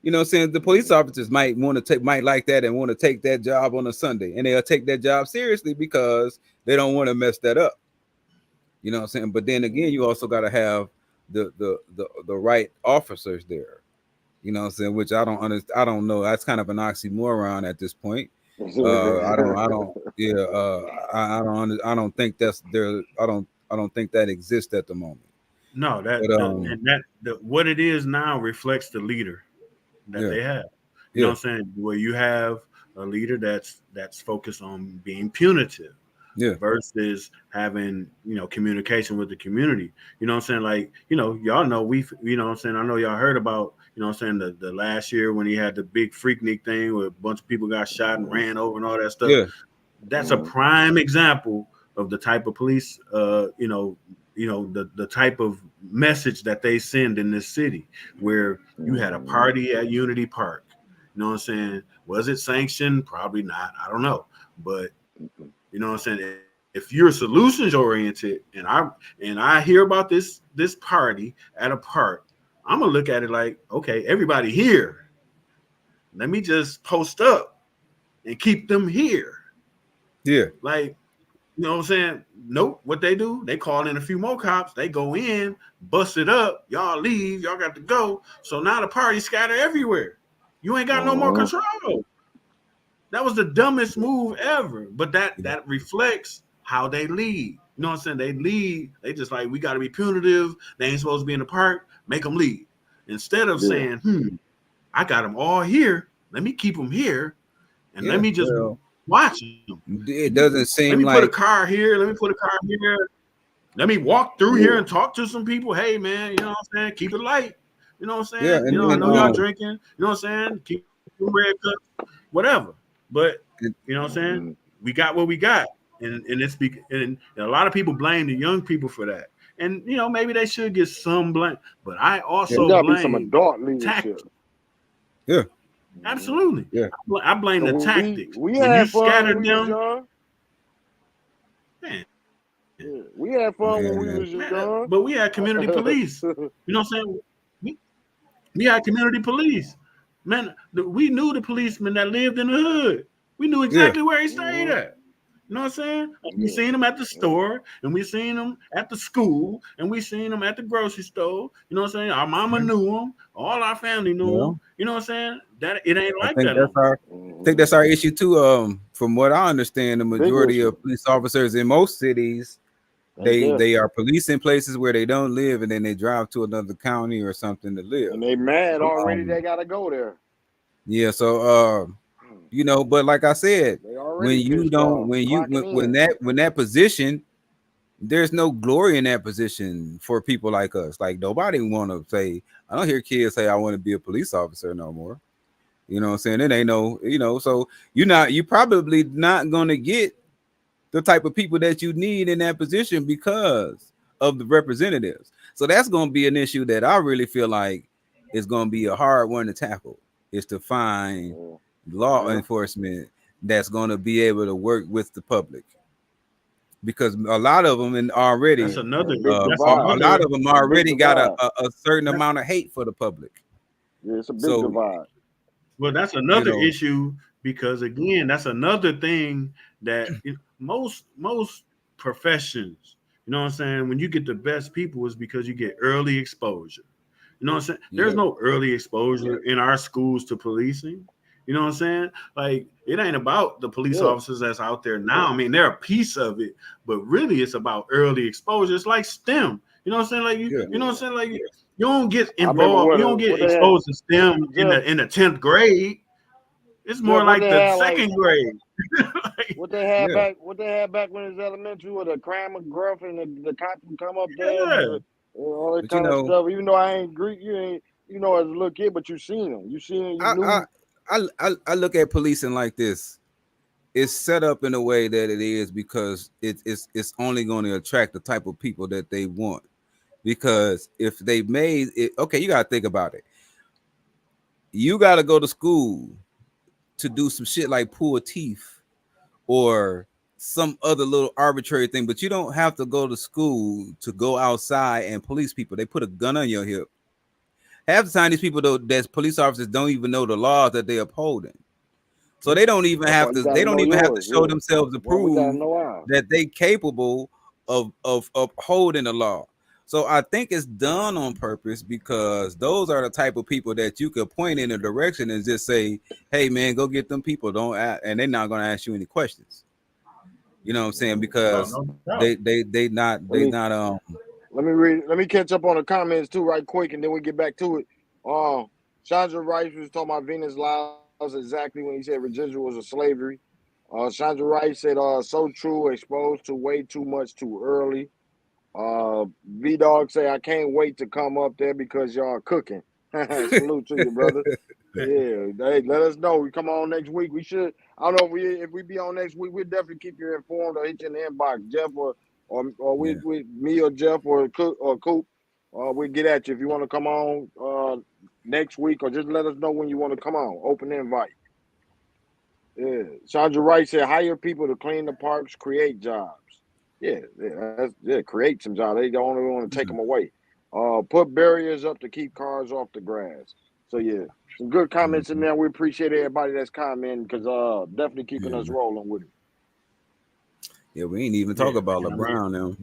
You know what I'm saying? The police officers might like that and want to take that job on a Sunday, and they'll take that job seriously because they don't want to mess that up. You know what I'm saying? But then again, you also got to have the right officers there. You know what I'm saying? Which I don't understand. I don't know. That's kind of an oxymoron at this point. I don't think that's there. I don't think that exists at the moment. No, what it is now reflects the leader that they have. You know what I'm saying? Where you have a leader that's focused on being punitive. Versus having, communication with the community. You know what I'm saying? Like, y'all know you know what I'm saying? I know y'all heard about, you know what I'm saying, the last year when he had the big Freaknik thing where a bunch of people got shot and ran over and all that stuff. Yeah. That's a prime example of the type of police, the type of message that they send in this city, where you had a party at Unity Park. You know what I'm saying? Was it sanctioned? Probably not. I don't know. But you know what I'm saying? If you're solutions oriented and I hear about this party at a park, I'm gonna look at it like, okay, everybody here. Let me just post up and keep them here. Yeah. Like, you know what I'm saying? Nope. What they do, they call in a few more cops, they go in, bust it up, y'all leave, y'all got to go. So now the party scatter everywhere. You ain't got no more control. That was the dumbest move ever. But that reflects how they lead. You know what I'm saying? They lead. They just like, we got to be punitive. They ain't supposed to be in the park. Make them lead. Instead of saying, I got them all here. Let me keep them here. and let me just well, watch them. it doesn't Let seem me put a like car here. Let me put a car here. Let me walk through Yeah. here and talk to some people. Hey, man, you know what I'm saying? Keep it light. You know what I'm yeah, saying? You know, I and know y'all drinking. You know what I'm saying? Keep them red cups, whatever. But you know what I'm saying? Mhm. We got what we got, and and a lot of people blame the young people for that. And you know, maybe they should get some blame. But I There also gotta be some blame adult leadership. tactics. yeah, Mhm. Absolutely, yeah, I blame So the tactics. we When you had fun scatter when we was them, young. man, Yeah. We had fun when we man. was man. young. But we had community police. You know what I'm saying? We had community police. Man, we knew the policeman that lived in the hood. We knew Yeah, exactly where he stayed Mhm. at. You know what I'm saying? We Yeah. seen him at the Yeah. store, and we seen him at the school, and we seen him at the grocery store. You know what I'm saying? Our mama knew him. All our family knew him. well, You know what I'm saying? That it ain't I like think that no that's more. our I think Mhm. that's our issue too. From what I understand, the Big majority issue. of police officers in most cities Ain't there. they are policing places where they don't live, and then they drive to another county or something to live. And they mad already Um, they gotta go there. yeah, so Mm. but like I said, They already pissed off, when you clocking in. when that position, there's no glory in that position for people like us. Like nobody want to say. I don't hear kids say I want to be a police officer no more. You know what I'm saying? It ain't no, so you probably not gonna get the type of people that you need in that position because of the representatives. So that's gonna be an issue that I really feel like is gonna be a hard one to tackle, is to find Yeah. law Yeah. enforcement that's gonna be able to work with the public. Because a lot of them That's already another. Big a divide. lot of them It's a big already got divide. a certain That's, amount of hate for the public. Yeah, it's a big So divide. well, that's you another know, issue because again, that's another thing that most professions. You know what I'm saying? When you get the best people, is because you get early exposure. You know what I'm saying? There's yeah, no early exposure in our schools to policing. You know what I'm saying? Like it ain't about the police Yeah. officers that's out there now. I mean, they're a piece of it, but really it's about early exposure. It's like STEM. You know what I'm saying? Like yeah, you know what Yeah. I'm saying? Like you don't get I remember involved, you don't get what they had, exposed to STEM Jeff. in the 10th grade. It's Jeff, more like the second grade. Like, yeah. what they had back when it was elementary with the crime of gruff and the cops would come up there and yeah. all that But you kind of know, stuff. Even though I ain't Greek, you ain't as a little kid, but you seen them. You seen it, you I I knew. I look at policing like this. It's set up in a way that it is because it's only going to attract the type of people that they want. Because if they made it, okay, you got to think about it. You got to go to school to do some shit like pull teeth or some other little arbitrary thing, but you don't have to go to school to go outside and police people. They put a gun on your hip. Half the time, these people though, that's police officers, don't even know the laws that they're upholding. So they don't even That's why have you to. got to They don't know even have to yours. show Yeah. themselves to Well, we got to prove know ours. that they capable of upholding the law. So I think it's done on purpose because those are the type of people that you could point in a direction and just say, "Hey, man, go get them people." Don't ask, and they're not going to ask you any questions. You know what I'm saying? Oh, Because no doubt. Let they me not let me catch up on the comments too, right quick, and then we get back to it. Chandra Rice was talking about Venus Lyles exactly when he said residuals of slavery. Chandra Rice said, so true, exposed to way too much too early. V Dog say, I can't wait to come up there because y'all cooking. Salute to you, brother. Yeah, hey, let us know. We come on next week. We should. I don't know if we be on next week. We'll definitely keep you informed or hit you in the inbox, Jeff, or yeah. we me or Jeff or Coop. We get at you if you want to come on next week, or just let us know when you want to come on. Open invite. Yeah, Sandra Wright said, hire people to clean the parks, create jobs. Create some jobs. They don't only want to take them away. Put barriers up to keep cars off the grass. So yeah, some good comments in Mhm. there. We appreciate everybody that's commenting because definitely keeping us Yeah. rolling with it. Yeah, we ain't even talk Yeah, about man. I mean, LeBron now.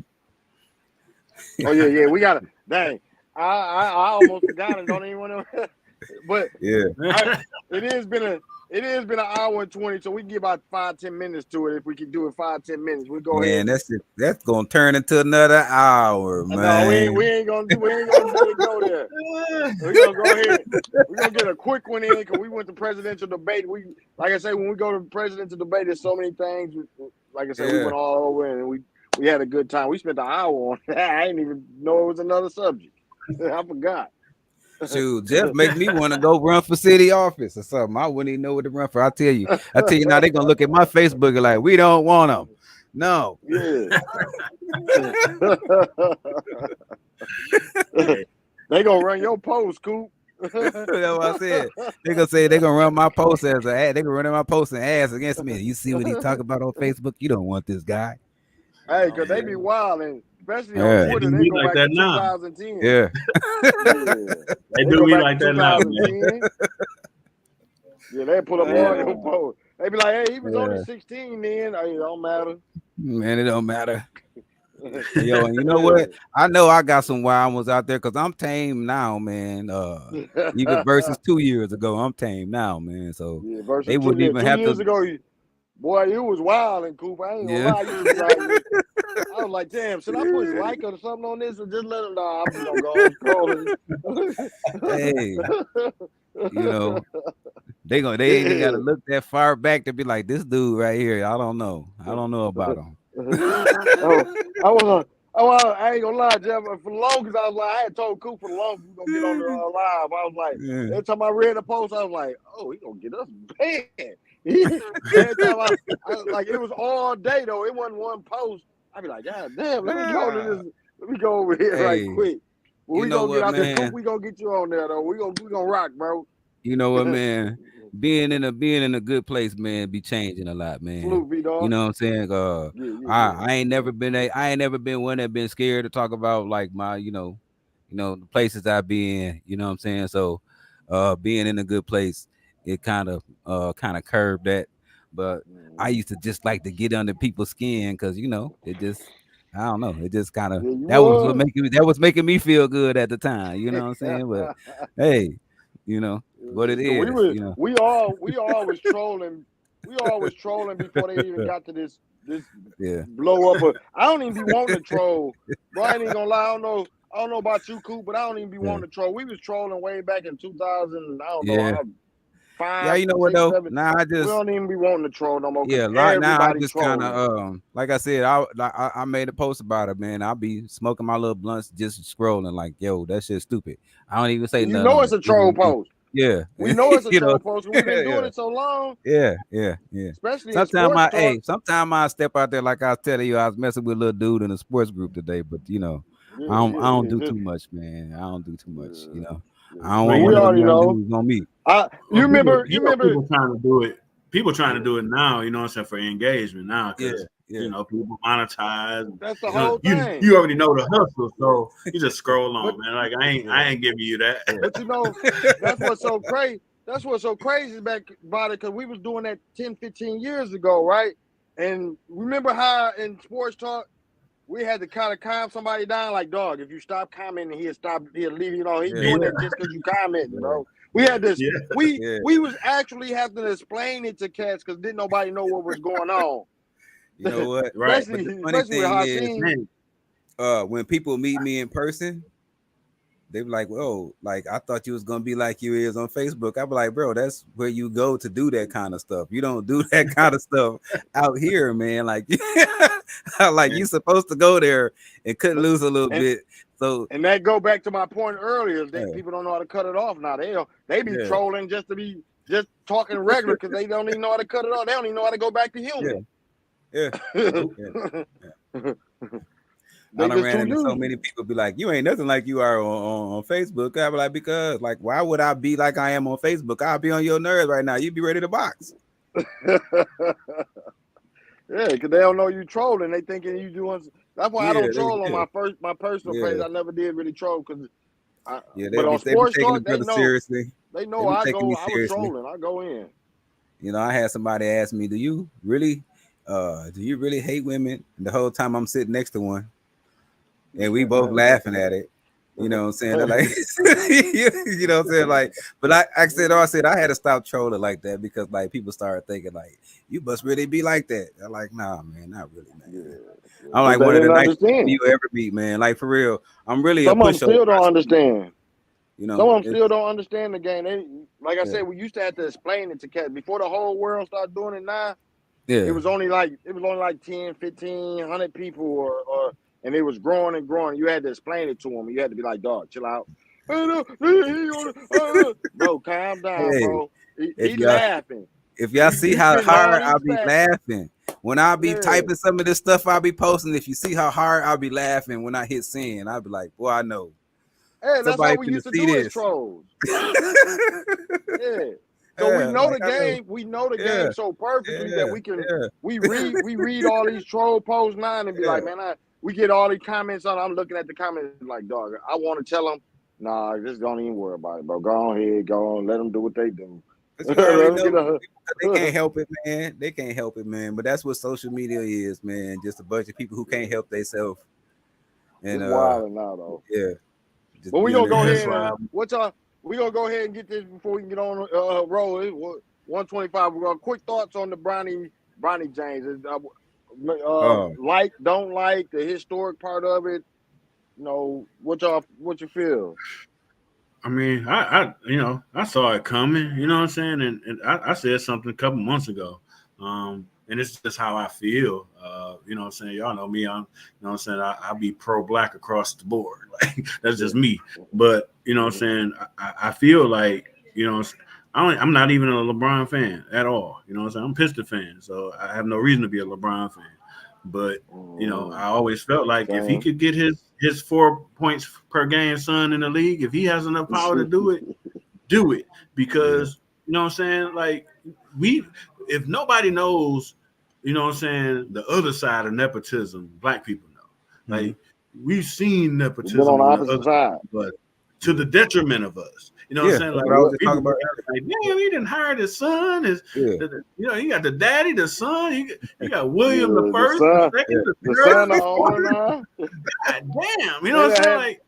Oh yeah, we got to dang. I almost forgot it. Don't even want to. But Yeah, it has been an hour and 20, so we can give about 5-10 minutes to it. If we can do it 5-10 minutes, we go ahead. man, that's gonna turn into another hour, man. No, we ain't gonna let it go there. We're gonna go ahead. We're gonna get a quick one in because we went to presidential debate. We, like I say, when we go to presidential debate, there's so many things. Like I said, we went all over and we had a good time. We spent an hour on that. I didn't even know it was another subject. I forgot. Shoot, Jeff make me want to go run for city office or something. I wouldn't even know what to run for. I tell you now they're gonna look at my Facebook and like, we don't want them. No. Yeah. They gonna run your post, Coop. That's what I said. They gonna say they gonna run my post as an ad. They gonna run my post and ads against me. You see what he talk about on Facebook? You don't want this guy. Hey, because they be wild, and especially on Twitter, they go like back that to now. 2010. Yeah. They do me like that now, man. 2010. Yeah, they pull up all your posts. They be like, hey, he was only 16 then. Hey, it don't matter. Man, it don't matter. Yo, and you know what? I know I got some wild ones out there because I'm tame now, man. Even versus 2 years ago, I'm tame now, man. So they wouldn't even have 2 years to. ago, boy, you was wild in Coop. I ain't gonna lie. You was like, I was like, damn, should I put like or something on this or just let them know? I'm just gonna go. Hey, you know, they ain't even gotta look that far back to be like, this dude right here. I don't know about him. I ain't gonna lie, Jeff. For the longest, I was like, I had told Coop for the longest we gonna get on the live. I was like, every time I read the post, I was like, oh, he gonna get us banned. Every time I was like, it was all day though. It wasn't one post. I'd be like, God damn, let me go to this. Let me go over here right quick. When we gonna get out there, Coop, we gonna get you on there though. We gonna rock, bro. You know what, man? Being in a good place, man, be changing a lot, man. You know what I'm saying? I ain't never been one that been scared to talk about like my, the places I be in. You know what I'm saying? So, being in a good place, it kind of curbed that. But I used to just like to get under people's skin because it just. I don't know. It just kind of that was making me feel good at the time. You know what I'm saying? But hey, what it is. We always trolling. We always trolling before they even got to this blow up. But I don't even be wanting to troll. Bro, I ain't gonna lie. I don't know about you, Coop, but I don't even be wanting to troll. We was trolling way back in 2000. I don't know. 5, yeah, you know what though? 7. Now I just we don't even be wanting to troll no more. Yeah, like now I just kind of like I said, I made a post about it, man. I'll be smoking my little blunts, just scrolling like, yo, that shit's stupid. I don't even say nothing. You know it's a troll post. Yeah, we know it's a troll post. We've been doing it so long. Yeah. Especially sometimes I step out there like I was telling you, I was messing with a little dude in a sports group today, but I don't do too much, man. I don't do too much, I don't want already know on me. You remember people trying to do it. People trying to do it now, you know what I'm saying, for engagement now. Because people monetize. That's the whole thing. You already know the hustle, so you just scroll on, man. Like I ain't giving you that. But that's what's so crazy. That's what's so crazy about it, because we was doing that 10, 15 years ago, right? And remember how in sports talk we had to kind of calm somebody down, like, dog, if you stop commenting, he'll leave you alone. He's doing it just because you commenting, bro. We had this. We was actually having to explain it to cats because didn't nobody know what was going on. You know what? Right. But the funny thing is, when people meet me in person, they be like, "Whoa, like I thought you was gonna be like you is on Facebook." I be like, "Bro, that's where you go to do that kind of stuff. You don't do that kind of stuff out here, man. Like, you supposed to go there and cut loose a little bit." So, and that go back to my point earlier that people don't know how to cut it off now. They be trolling just to be just talking regular because they don't even know how to cut it off. They don't even know how to go back to human. Yeah. I done ran into so many people be like, you ain't nothing like you are on Facebook. I be like, because like, why would I be like I am on Facebook? I'll be on your nerves right now. You be ready to box. Yeah, because they don't know you trolling. They thinking you doing. That's why I don't troll on my personal page. I never did really troll because. But on sports talk, they know. Seriously. They know I was trolling. I go in. I had somebody ask me, do you really hate women? And the whole time I'm sitting next to one, and we both laughing at it. You know what I'm saying? They're like, you know what I'm saying? Like, but I said, I had to stop trolling like that because like people started thinking like, you must really be like that. I'm like, nah, man, not really, man. Yeah. I'm like They one of the didn't nicest people understand. you ever meet, man. Like for real, I'm really a Some of them pushover. still don't understand. You Some know, of them still don't understand the game. They, like I yeah, said, we used to have to explain it to cats before the whole world started doing it. Now yeah. it was only like 10, 15, 100 people, or and it was growing and growing. You had to explain it to them. You had to be like, dog, chill out. Bro, calm down, Hey, bro. if He y'all laughing. if y'all see He how spitting all hard I'll these be facts. laughing when I be Yeah. typing some of this stuff I'll be posting, if you see how hard I'll be laughing when I hit send, I'll be like, boy, I know Hey, that's how somebody we finna used to see do as this. trolls. Yeah. So we Yeah, know like the I know. game. We know the Yeah, game so perfectly that yeah, we can yeah. we read all these troll posts now and be Yeah. like, man, we get all these comments on. I'm looking at the comments like, dog, I want to tell them, nah, just don't even worry about it, bro. Go on ahead, go on, let them do what they do. But you Let already them get know a. they can't help it, man. They can't help it, man. But that's what social media is, man. Just a bunch of people who can't help themselves. And It's wild now though. yeah, just But we be on gonna their go That's ahead why. and what y'all. We gonna go ahead and get this before we can get on roll. 125. We're gonna quick thoughts on the Bronny James. Oh, Like, don't like the historic part of it. You know what you feel? I mean, I saw it coming. You know what I'm saying? And I said something a couple months ago. And it's just how I feel. You know what I'm saying? Y'all know me. You know what I'm saying? I be pro-black across the board. Like that's just me. But you know what I'm saying? I feel like, I'm not even a LeBron fan at all. You know what I'm saying? I'm a Piston fan, so I have no reason to be a LeBron fan. But I always felt like if he Same. could get his 4 points per game son in the league, if he has enough power to do it, do it. Because you know what I'm saying? Like if nobody knows, you know what I'm saying, the other side of nepotism, black people know. Like we've seen We've been on nepotism the on the opposite other side. side, but to the detriment of us. You know what yeah. I'm saying? That's Like what I was just people talking about. like, damn, he didn't hire his son. You got the daddy, the son. You got William the The first, the son, second, the the third, son, the the owner fourth. now. God damn, you know They what I'm done saying? had Like,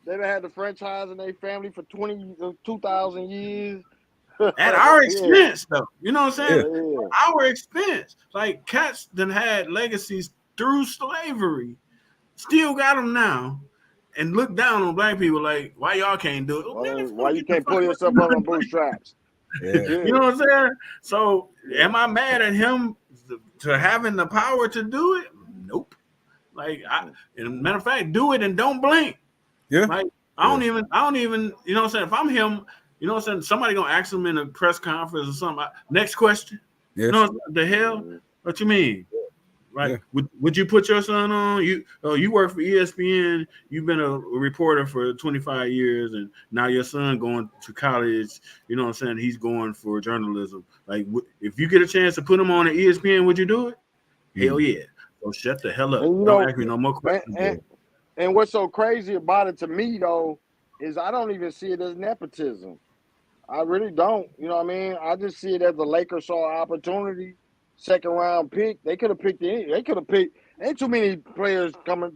they done had the franchise in their family for 2,000 years. at our Yeah, expense, though. You know what I'm saying? yeah. Our expense. Like cats that had legacies through slavery, still got them now, and look down on black people like, why y'all can't do it? Oh, man, Why you get the can't fuck pull away yourself from up on me. bootstraps? Yeah. Yeah, You know what I'm saying? So, yeah. am I mad at him to having the power to do it? Nope. Like, and matter of fact, do it and don't blink. Yeah. Like, I don't even, you know what I'm saying? If I'm him, you know what I'm saying? Somebody gonna ask him in a press conference or something. Next question. Yeah. You know what the hell? What you mean? Right? Yeah. Would you put your son on? You work for ESPN. You've been a reporter for 25 years, and now your son going to college. You know what I'm saying? He's going for journalism. Like, if you get a chance to put him on at ESPN, would you do it? Hell yeah. So shut the hell up. And Don't ask me no more and, questions. and and what's so crazy about it to me though is I don't even see it as nepotism. I really don't. You know what I mean? I just see it as the Lakers saw an opportunity, second round pick. They could have picked any. They could have picked. Ain't too many players coming.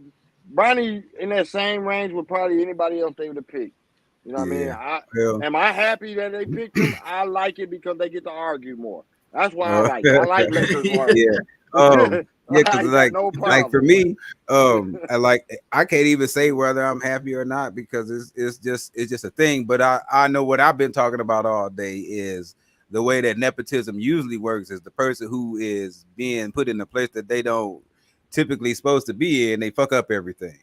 Bronny in that same range with probably anybody else they would have picked. You know what I mean? Yeah. Well, Am I happy that they picked him? I like it because they get to argue more. That's why I uh, like it. I like Lakers yeah. argue. Yeah, because I got no like for problem. me, I can't even say whether I'm happy or not because it's just a thing. But I know what I've been talking about all day is the way that nepotism usually works is the person who is being put in a place that they don't typically supposed to be in, they fuck up everything.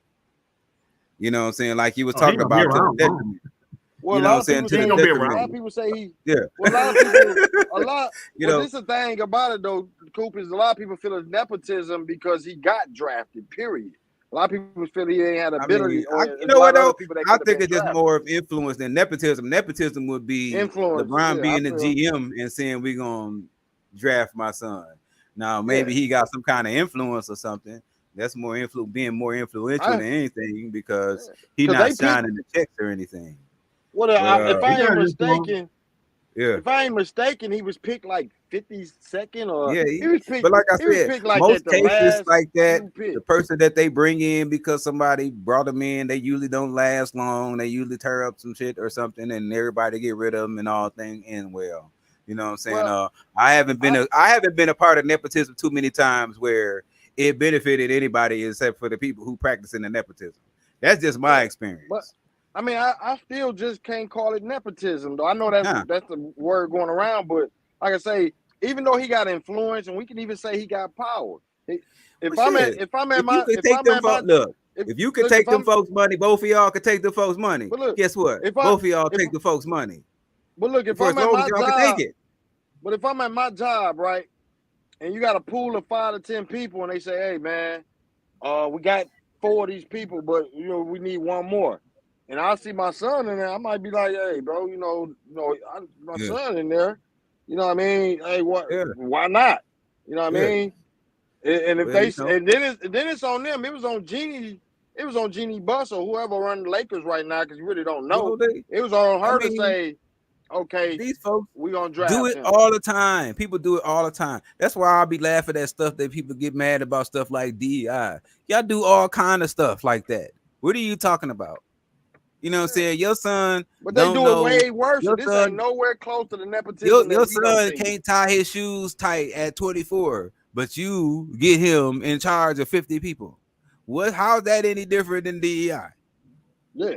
You know what I'm saying? Like you was Oh, he talking gonna be about to the around. detriment. Well, You a know what lot I'm of saying? people To the He say gonna be a detriment. lot of around. people say he. Yeah. Well, a lot of people, a lot. You Well, know, this is the thing about it though, Coop, is a lot of people feel it's nepotism because he got drafted. Period. A lot of people feel he ain't had I mean, ability, or you there's a know what lot of other though? people that I could have think been it's just drafted. more of influence than nepotism. Nepotism would be Influence, LeBron yeah, I being the feel. GM and saying we're gonna draft my son. Now Yeah, maybe he got some kind of influence or something. That's more being more influential than I anything because he because not they picked. signing the checks or anything. What But if He I ain't got influence. mistaken? Yeah. If I ain't mistaken, he was picked like 52nd, or Yeah, he was picked. but like I He was said, picked like most at the cases last like that, few the picks. person that they bring in because somebody brought them in, they usually don't last long. They usually tear up some shit or something, and everybody get rid of them, and all thing end well. You know what I'm saying? Well, I haven't been a part of nepotism too many times where it benefited anybody except for the people who practice in the nepotism. That's just my but experience. I mean, I still just can't call it nepotism, though. I know that's Nah, the word going around, but like I say, even though he got influence, and we can even say he got power. well, shit. If I'm at If you my could if take I'm them at my folks, look. if If you could look if take them I'm folks' money, both of y'all could take the folks' money. but look Guess what? if I Both of y'all if take the folks' money but look if for as I'm at long as my y'all can take job, it. but if I'm at my job, right, and you got a pool of 5 to 10 people, and they say, hey man, we got 4 of these people, but we need one more. And I see my son in there, I might be like, hey, bro, my Yeah, son in there. You know what I mean? Hey, yeah. why not? You know what I Yeah. mean? And if Well, they and then it's on them. It was on Jeannie Buss or whoever run the Lakers right now, because you really don't know. they. It was on I her to mean, say, okay, these folks we're gonna do draft it him. all the time. People do it all the time. That's why I'll be laughing at stuff that people get mad about, stuff like DEI. Y'all do all kind of stuff like that. What are you talking about? You know what I'm saying? Your son But they don't do it know. way worse. Your This ain't son, nowhere close to the nepotism that your we done son seen. can't tie his shoes tight at 24, but you get him in charge of 50 people. How's that any different than DEI? Yeah.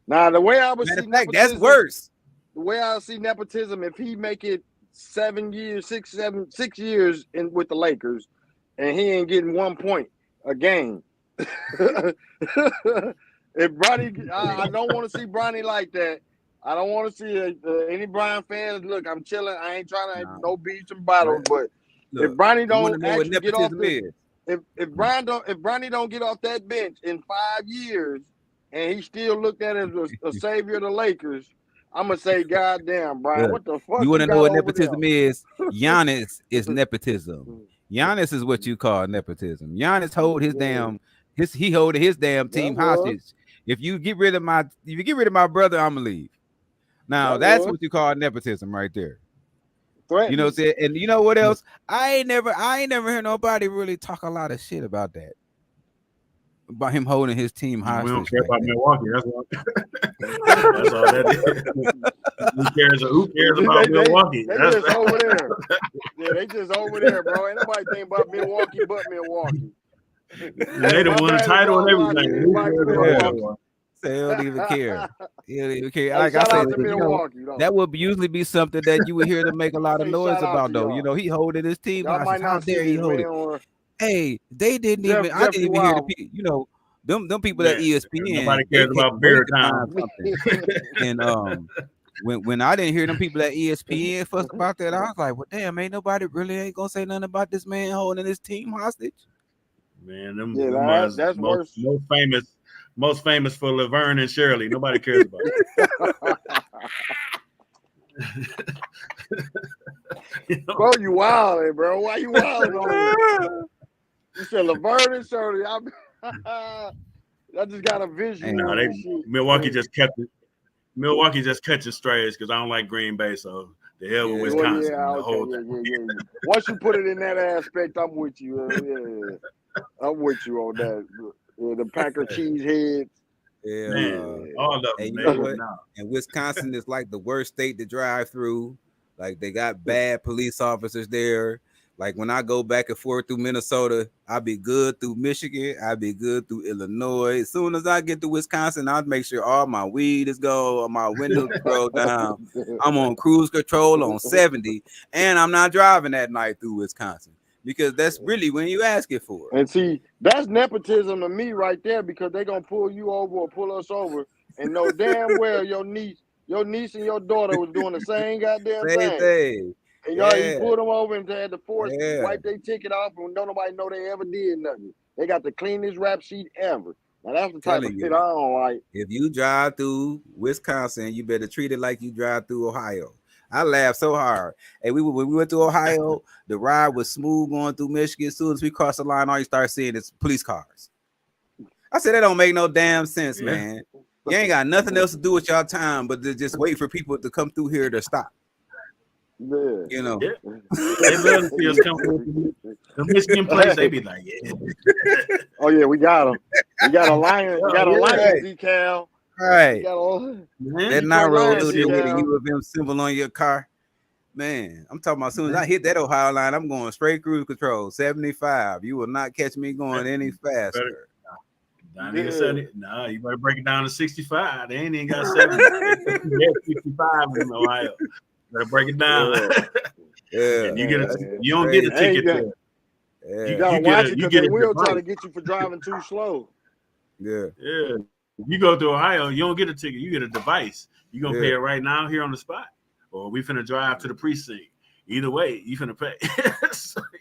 Now the way I would Matter see of fact, that's nepotism, worse. if he make it 6 years in with the Lakers, and he ain't getting 1 point a game. If Bronny, I don't want to see Bronny like that. I don't want to see any Brian fans. Look, I'm chilling. I ain't trying to Nah, no beefs and battles, but if look, Bronny you want to don't know what actually get off nepotism the is? if Bronny don't get off that bench in 5 years, and he still looked at as a savior of the Lakers, I'm gonna say, God damn, Brian, Look, what the you fuck want you to know got what over nepotism there? is? Giannis is nepotism. Giannis is what you call nepotism. Giannis hold his Yeah, damn he holding his damn that team was hostage. If you get rid of my brother, I'm gonna leave. Now that that's was what you call nepotism right there. You know what I'm threatening. saying? And you know what else? I ain't never heard nobody really talk a lot of shit about that. About him holding his team We don't hostage care like about that. Milwaukee. That's what. That's all that is. Who cares about Milwaukee? They just over there. Yeah, they just over there, bro. Ain't nobody think about Milwaukee but Milwaukee. They done My won a bad if title and y'all watching everything. Who anybody cares from about Yeah. Milwaukee. Milwaukee? They don't even care. They don't even care. Hey, Like I shout said, out to Milwaukee, though. that would usually be something that you would hear them make a lot of Hey, noise shout out about, to though. You y'all. know, he holding his team Y'all hostage. might How not see dare he this, hold man. it? Or Hey, they didn't even. I didn't Jeffrey even hear the Wild. people. You know, them people at Man, nobody ESPN. They cares can't about wait Beer to Town. find something. And when I didn't hear them people at ESPN fuss about that, I was like, well, damn, ain't nobody really ain't gonna say nothing about this man holding his team hostage. Man, them Yeah, was that's worse. most famous for Laverne and Shirley. Nobody cares about it. Bro, you wilding, bro. Why you wilding on me? You said Laverne and Shirley. I just got a visual And No, of they this shit. Milwaukee just kept it. Milwaukee just catching strays because I don't like Green Bay, so the hell with yeah, Well, Wisconsin. yeah, The okay, whole yeah. Once you put it in that aspect, I'm with you. I'm with you on that. Yeah, the Packer cheese heads. man, yeah. all of them. And you They, know what? no. And Wisconsin is like the worst state to drive through. Like they got bad police officers there. Like when I go back and forth through Minnesota, I'll be good through Michigan. I'll be good through Illinois. As soon as I get to Wisconsin, I'll make sure all my weed is gone, all my windows rolled down. I'm on cruise control on 70, and I'm not driving that night through Wisconsin because that's really when you ask it for. And see, that's nepotism to me right there, because they gonna pull you over or pull us over and know damn well your niece and your daughter was doing the same goddamn Same thing. thing. And y'all, you Yeah, pulled them over and had to force yeah. wipe their ticket off, and don't nobody know they ever did nothing. They got the cleanest rap sheet ever. Now that's the type of Telling shit I you. don't like. If you drive through Wisconsin, you better treat it like you drive through Ohio. I laughed so hard. And when we went to Ohio, the ride was smooth going through Michigan. As soon as we crossed the line, all you start seeing is police cars. I said that don't make no damn sense, Yeah. man. You ain't got nothing else to do with y'all time but to just wait for people to come through here to stop. Yeah. You know. Yeah. They love to see us come from the Michigan place. They be like, yeah. Oh yeah, we got him. We got a lion. We got a Oh, yeah. lion decal. We Right. got a Man, That Detroit 9 roll Lions through there with a decal. U of M symbol on your car. Man, I'm talking about as soon as I hit that Ohio line, I'm going straight cruise control, 75. You will not catch me going any faster. Down here, Yeah. 70. Nah, you better break it down to 65. They ain't even got 70. They 65 in Ohio. Better break it down. Yeah. And you get Man. you don't get a Crazy. ticket there. Yeah. You gotta You get watch a it you because get they a will try to device. get you for driving too slow. Yeah. Yeah. You go to Ohio, you don't get a ticket. You get a device. You gonna pay it right now here on the spot, or we finna drive to the precinct. Either way, you finna pay.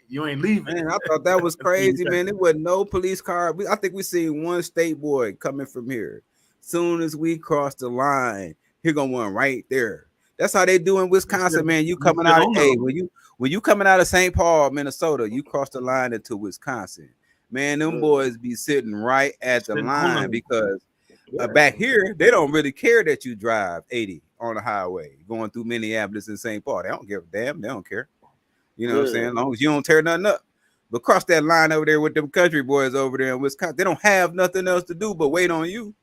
You ain't leaving. Man, I thought that was crazy, man. There wasn't no police car. I think we seen one state boy coming from here. Soon as we cross the line, here gonna one right there. That's how they do in Wisconsin, man. You coming out of when you coming out of St. Paul, Minnesota, you cross the line into Wisconsin. Man, them boys be sitting right at the line because back here they don't really care that you drive 80 on the highway going through Minneapolis and St. Paul. They don't give a damn. They don't care. You know what I'm saying? As long as you don't tear nothing up. But cross that line over there with them country boys over there in Wisconsin, they don't have nothing else to do but wait on you.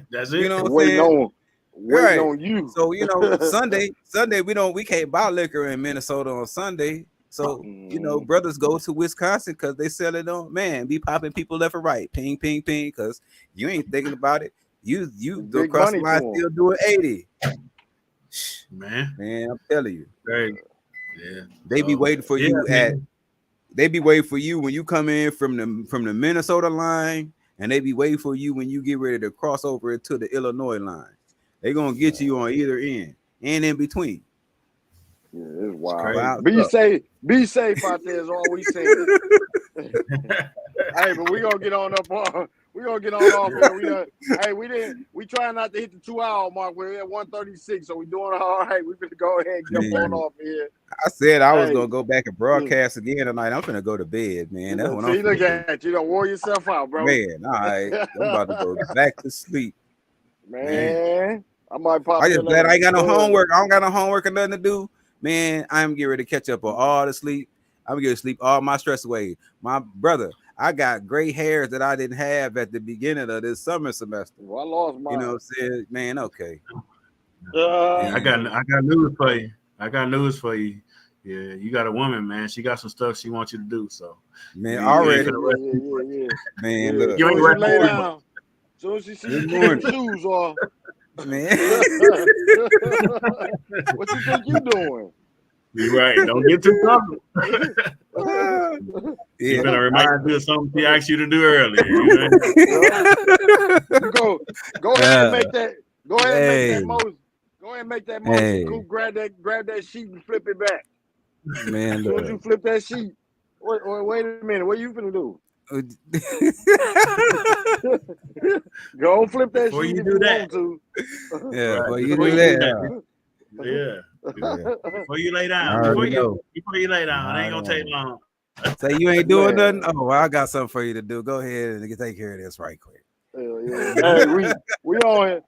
That's it. You know what I'm saying? Waiting on you. So Sunday we can't buy liquor in Minnesota on Sunday. So brothers go to Wisconsin because they sell it on, man, be popping people left and right, ping, ping, ping, because you ain't thinking about it. You go across the line still doing 80. Man, I'm telling you. Right. Yeah. They be waiting for you they be waiting for you when you come in from the Minnesota line, and they be waiting for you when you get ready to cross over into the Illinois line. They gonna get you on either end and in between. Yeah, it's wild. Wild Be stuff. safe out there is all we saying. Hey, but we gonna get on up on. We gonna get on off here. We trying not to hit the 2 hour mark. We're at 136, so we doing all right. We gonna go ahead and jump on off here. I said I was gonna go back and broadcast again tonight. I'm gonna go to bed, man. That's what I'm look at you. Don't wore yourself out, bro. Man, all right. I'm about to go back to sleep. Man. I might pop. I just glad I ain't got no homework. I don't got no homework or nothing to do. Man, I'm getting ready to catch up on all the sleep. I'm getting to sleep all my stress away. My brother, I got gray hairs that I didn't have at the beginning of this summer semester. Well, I lost mine. You know what I'm saying? Man, okay. I got news for you. I got news for you. Yeah, you got a woman, man. She got some stuff she wants you to do. So, man, already. Yeah. Man, look. You ain't lay down. So she sees your shoes off. Man. What you think you doing? You're right. Don't get too comfortable. You're gonna remind you of something she asked you to do earlier. Go ahead and make that. Go ahead and make that motion. Go ahead and make that motion. Coop, grab that sheet and flip it back. Man, as soon as you flip that sheet. Wait a minute. What you finna do? Go flip that before sheet you if do you that. want to. Yeah, right. you do that. Yeah. Before you lay down. Before you lay down. It ain't gonna take long. Say you ain't doing nothing. Oh, well, I got something for you to do. Go ahead and take care of this right quick. Hey, we on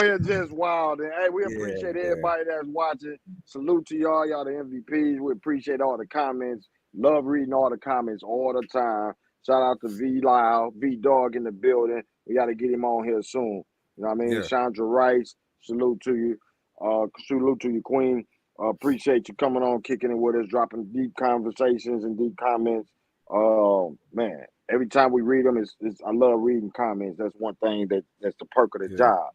here just wild. And hey, we appreciate everybody that's watching. Salute to y'all the MVPs. We appreciate all the comments. Love reading all the comments all the time. Shout out to V Lyle, V Dog in the building. We got to get him on here soon. You know what I mean? Yeah. Chandra Rice, salute to you. Salute to you, Queen. Appreciate you coming on, kicking it with us, dropping deep conversations and deep comments. Man, every time we read them, I love reading comments. That's one thing that's the perk of the job.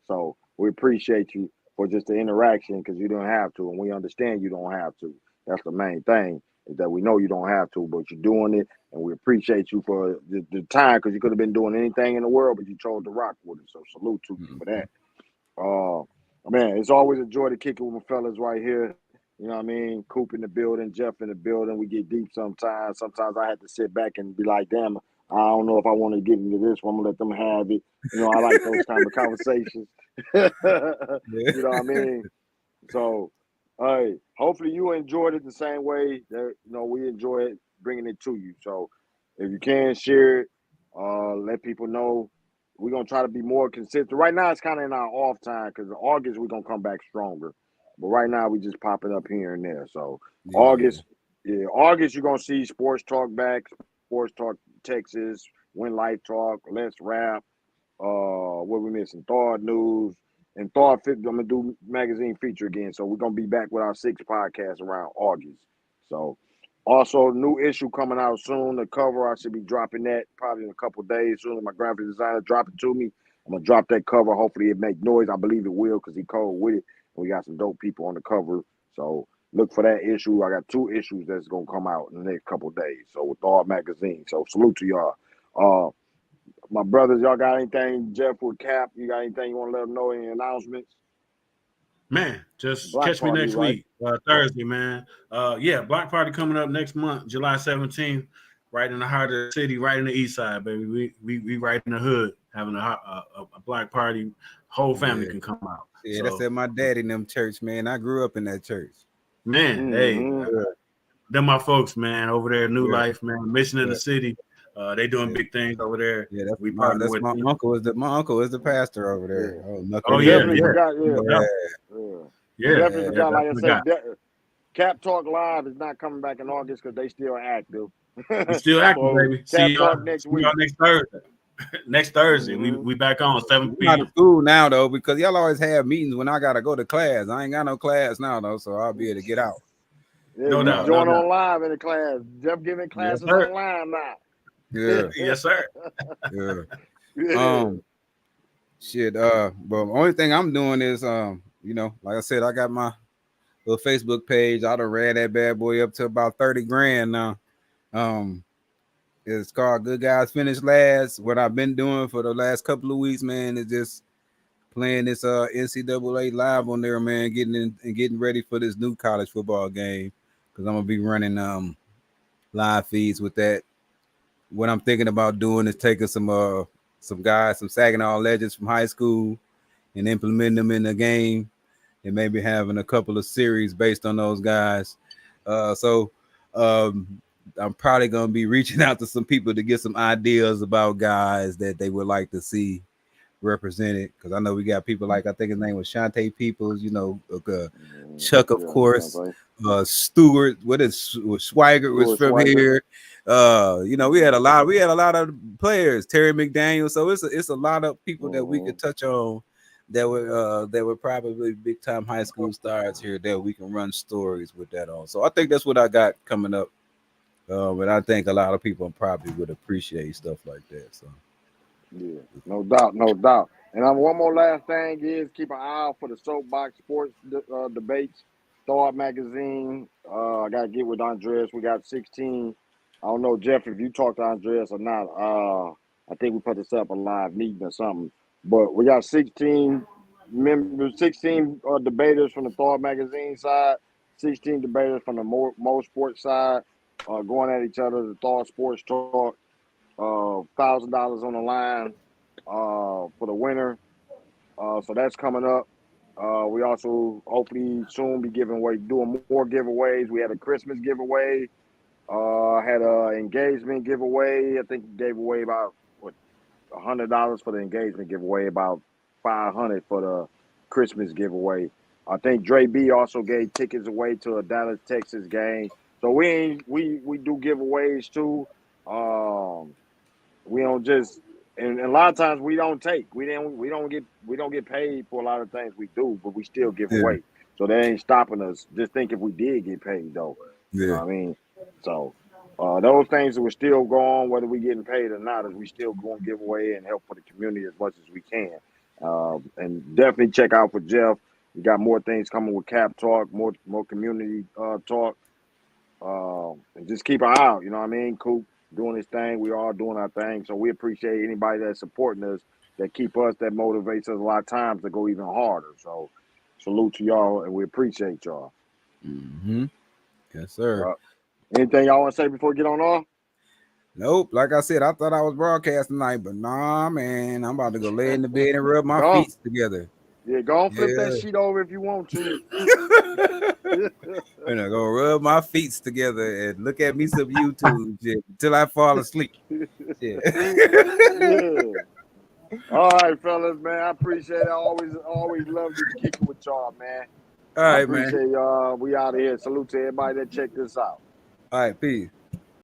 So we appreciate you for just the interaction because you don't have to, and we understand you don't have to. That's the main thing, is that we know you don't have to, but you're doing it, and we appreciate you for the time, because you could have been doing anything in the world, but you chose to rock with it. So salute to you for that. Man, it's always a joy to kick it with my fellas right here. You know what I mean? Coop in the building, Jeff in the building. We get deep sometimes. Sometimes I have to sit back and be like, damn, I don't know if I want to get into this one. I'm going to let them have it. You know, I like those kind of conversations. You know what I mean? So, hey, hopefully you enjoyed it the same way that, we enjoy it, bringing it to you. So if you can share it, let people know. We're going to try to be more consistent. Right now, it's kind of in our off time because in August, we're going to come back stronger. But right now we just popping up here and there. So Yeah. August, August you're gonna see Sports Talk back, Sports Talk Texas, Win Life Talk, Let's Rap. What we missing? Thawed News and Thawed. I'm gonna do magazine feature again. So we're gonna be back with our 6th podcast around August. So also new issue coming out soon. The cover I should be dropping that probably in a couple of days. Soon as my graphic designer drop it to me, I'm gonna drop that cover. Hopefully it make noise. I believe it will because he cold with it. And we got some dope people on the cover. So look for that issue. I got 2 issues that's gonna come out in the next couple of days. So with Thawed magazine. So salute to y'all. My brothers, y'all got anything? Jeff with Cap, you got anything you want to let them know? Any announcements? Man, just Block catch me party, next right? week, Thursday, man. Yeah, block party coming up next month, July 17th, right in the heart of the city, right in the east side, baby. We right in the hood having a block party. Whole family can come out. Yeah, that's at my daddy and them church, man. I grew up in that church. Man, hey, them my folks, man, over there, New Life, man, mission in the city. They doing big things over there. Yeah, that's we my them. uncle is the pastor over there. Oh yeah, definitely forgot. Yeah. Definitely forgot. Like I said, Cap Talk Live is not coming back in August because they still active. We still active, baby. Cap Talk next week. Y'all next Thursday. Next Thursday, we back on 7 p.m. I'm out of school now though, because y'all always have meetings when I gotta go to class. I ain't got no class now though, so I'll be able to get out. Yeah, no doubt. Join on live in the class. Jeff giving classes online now. Yeah. Yes, sir. Yeah. Shit. But the only thing I'm doing is like I said, I got my little Facebook page. I done ran that bad boy up to about 30 grand now. It's called Good Guys Finish Last. What I've been doing for the last couple of weeks, man, is just playing this NCAA live on there, man, getting ready for this new college football game. Because I'm gonna be running live feeds with that. What I'm thinking about doing is taking some guys, some Saginaw legends from high school, and implementing them in the game, and maybe having a couple of series based on those guys. I'm probably gonna be reaching out to some people to get some ideas about guys that they would like to see represented. Because I know we got people like, I think his name was Shantae Peoples, Chuck, of course, Stewart. Swigert was from here. We had a lot of players, Terry McDaniel. So it's a lot of people that we could touch on that were probably big time high school stars here that we can run stories with that on. So I think that's what I got coming up. But I think a lot of people probably would appreciate stuff like that. So yeah, no doubt. And one more last thing is keep an eye out for the Soapbox Sports debates. Thawed magazine. I gotta get with Andreas. We got 16. I don't know, Jeff, if you talked to Andreas or not. I think we put this up a live meeting or something. But we got 16 members, 16 debaters from the Thawed magazine side, 16 debaters from the Mo Sports side, going at each other. The Thawed Sports Talk, $1,000 on the line for the winner. So that's coming up. We also hopefully soon be doing more giveaways. We had a Christmas giveaway. Had an engagement giveaway. I think we gave away about $100 for the engagement giveaway, about $500 for the Christmas giveaway. I think Dre B also gave tickets away to a Dallas, Texas game. So we do giveaways too. We don't just and a lot of times we don't take. We don't get paid for a lot of things we do, but we still give away. So that ain't stopping us. Just think if we did get paid though. Yeah. You know what I mean? So those things that will still go on, whether we getting paid or not, is we still going to give away and help for the community as much as we can. And definitely check out for Jeff. We got more things coming with Cap Talk, more community talk. And just keep an eye out. You know what I mean? Coop doing his thing. We all doing our thing. So we appreciate anybody that's supporting us, that keep us, that motivates us a lot of times to go even harder. So salute to y'all, and we appreciate y'all. Mm-hmm. Yes, sir. Anything y'all want to say before we get on off? Nope. Like I said, I thought I was broadcasting tonight, but nah, man. I'm about to go lay in the bed and rub my feet together. Yeah, go and flip that sheet over if you want to. I'm gonna go rub my feet together and look at me some YouTube shit until I fall asleep. Yeah. All right, fellas, man. I appreciate it. I always love to kick it with y'all, man. All I right, man. appreciate y'all. We out of here. Salute to everybody that checked this out. All right, peace.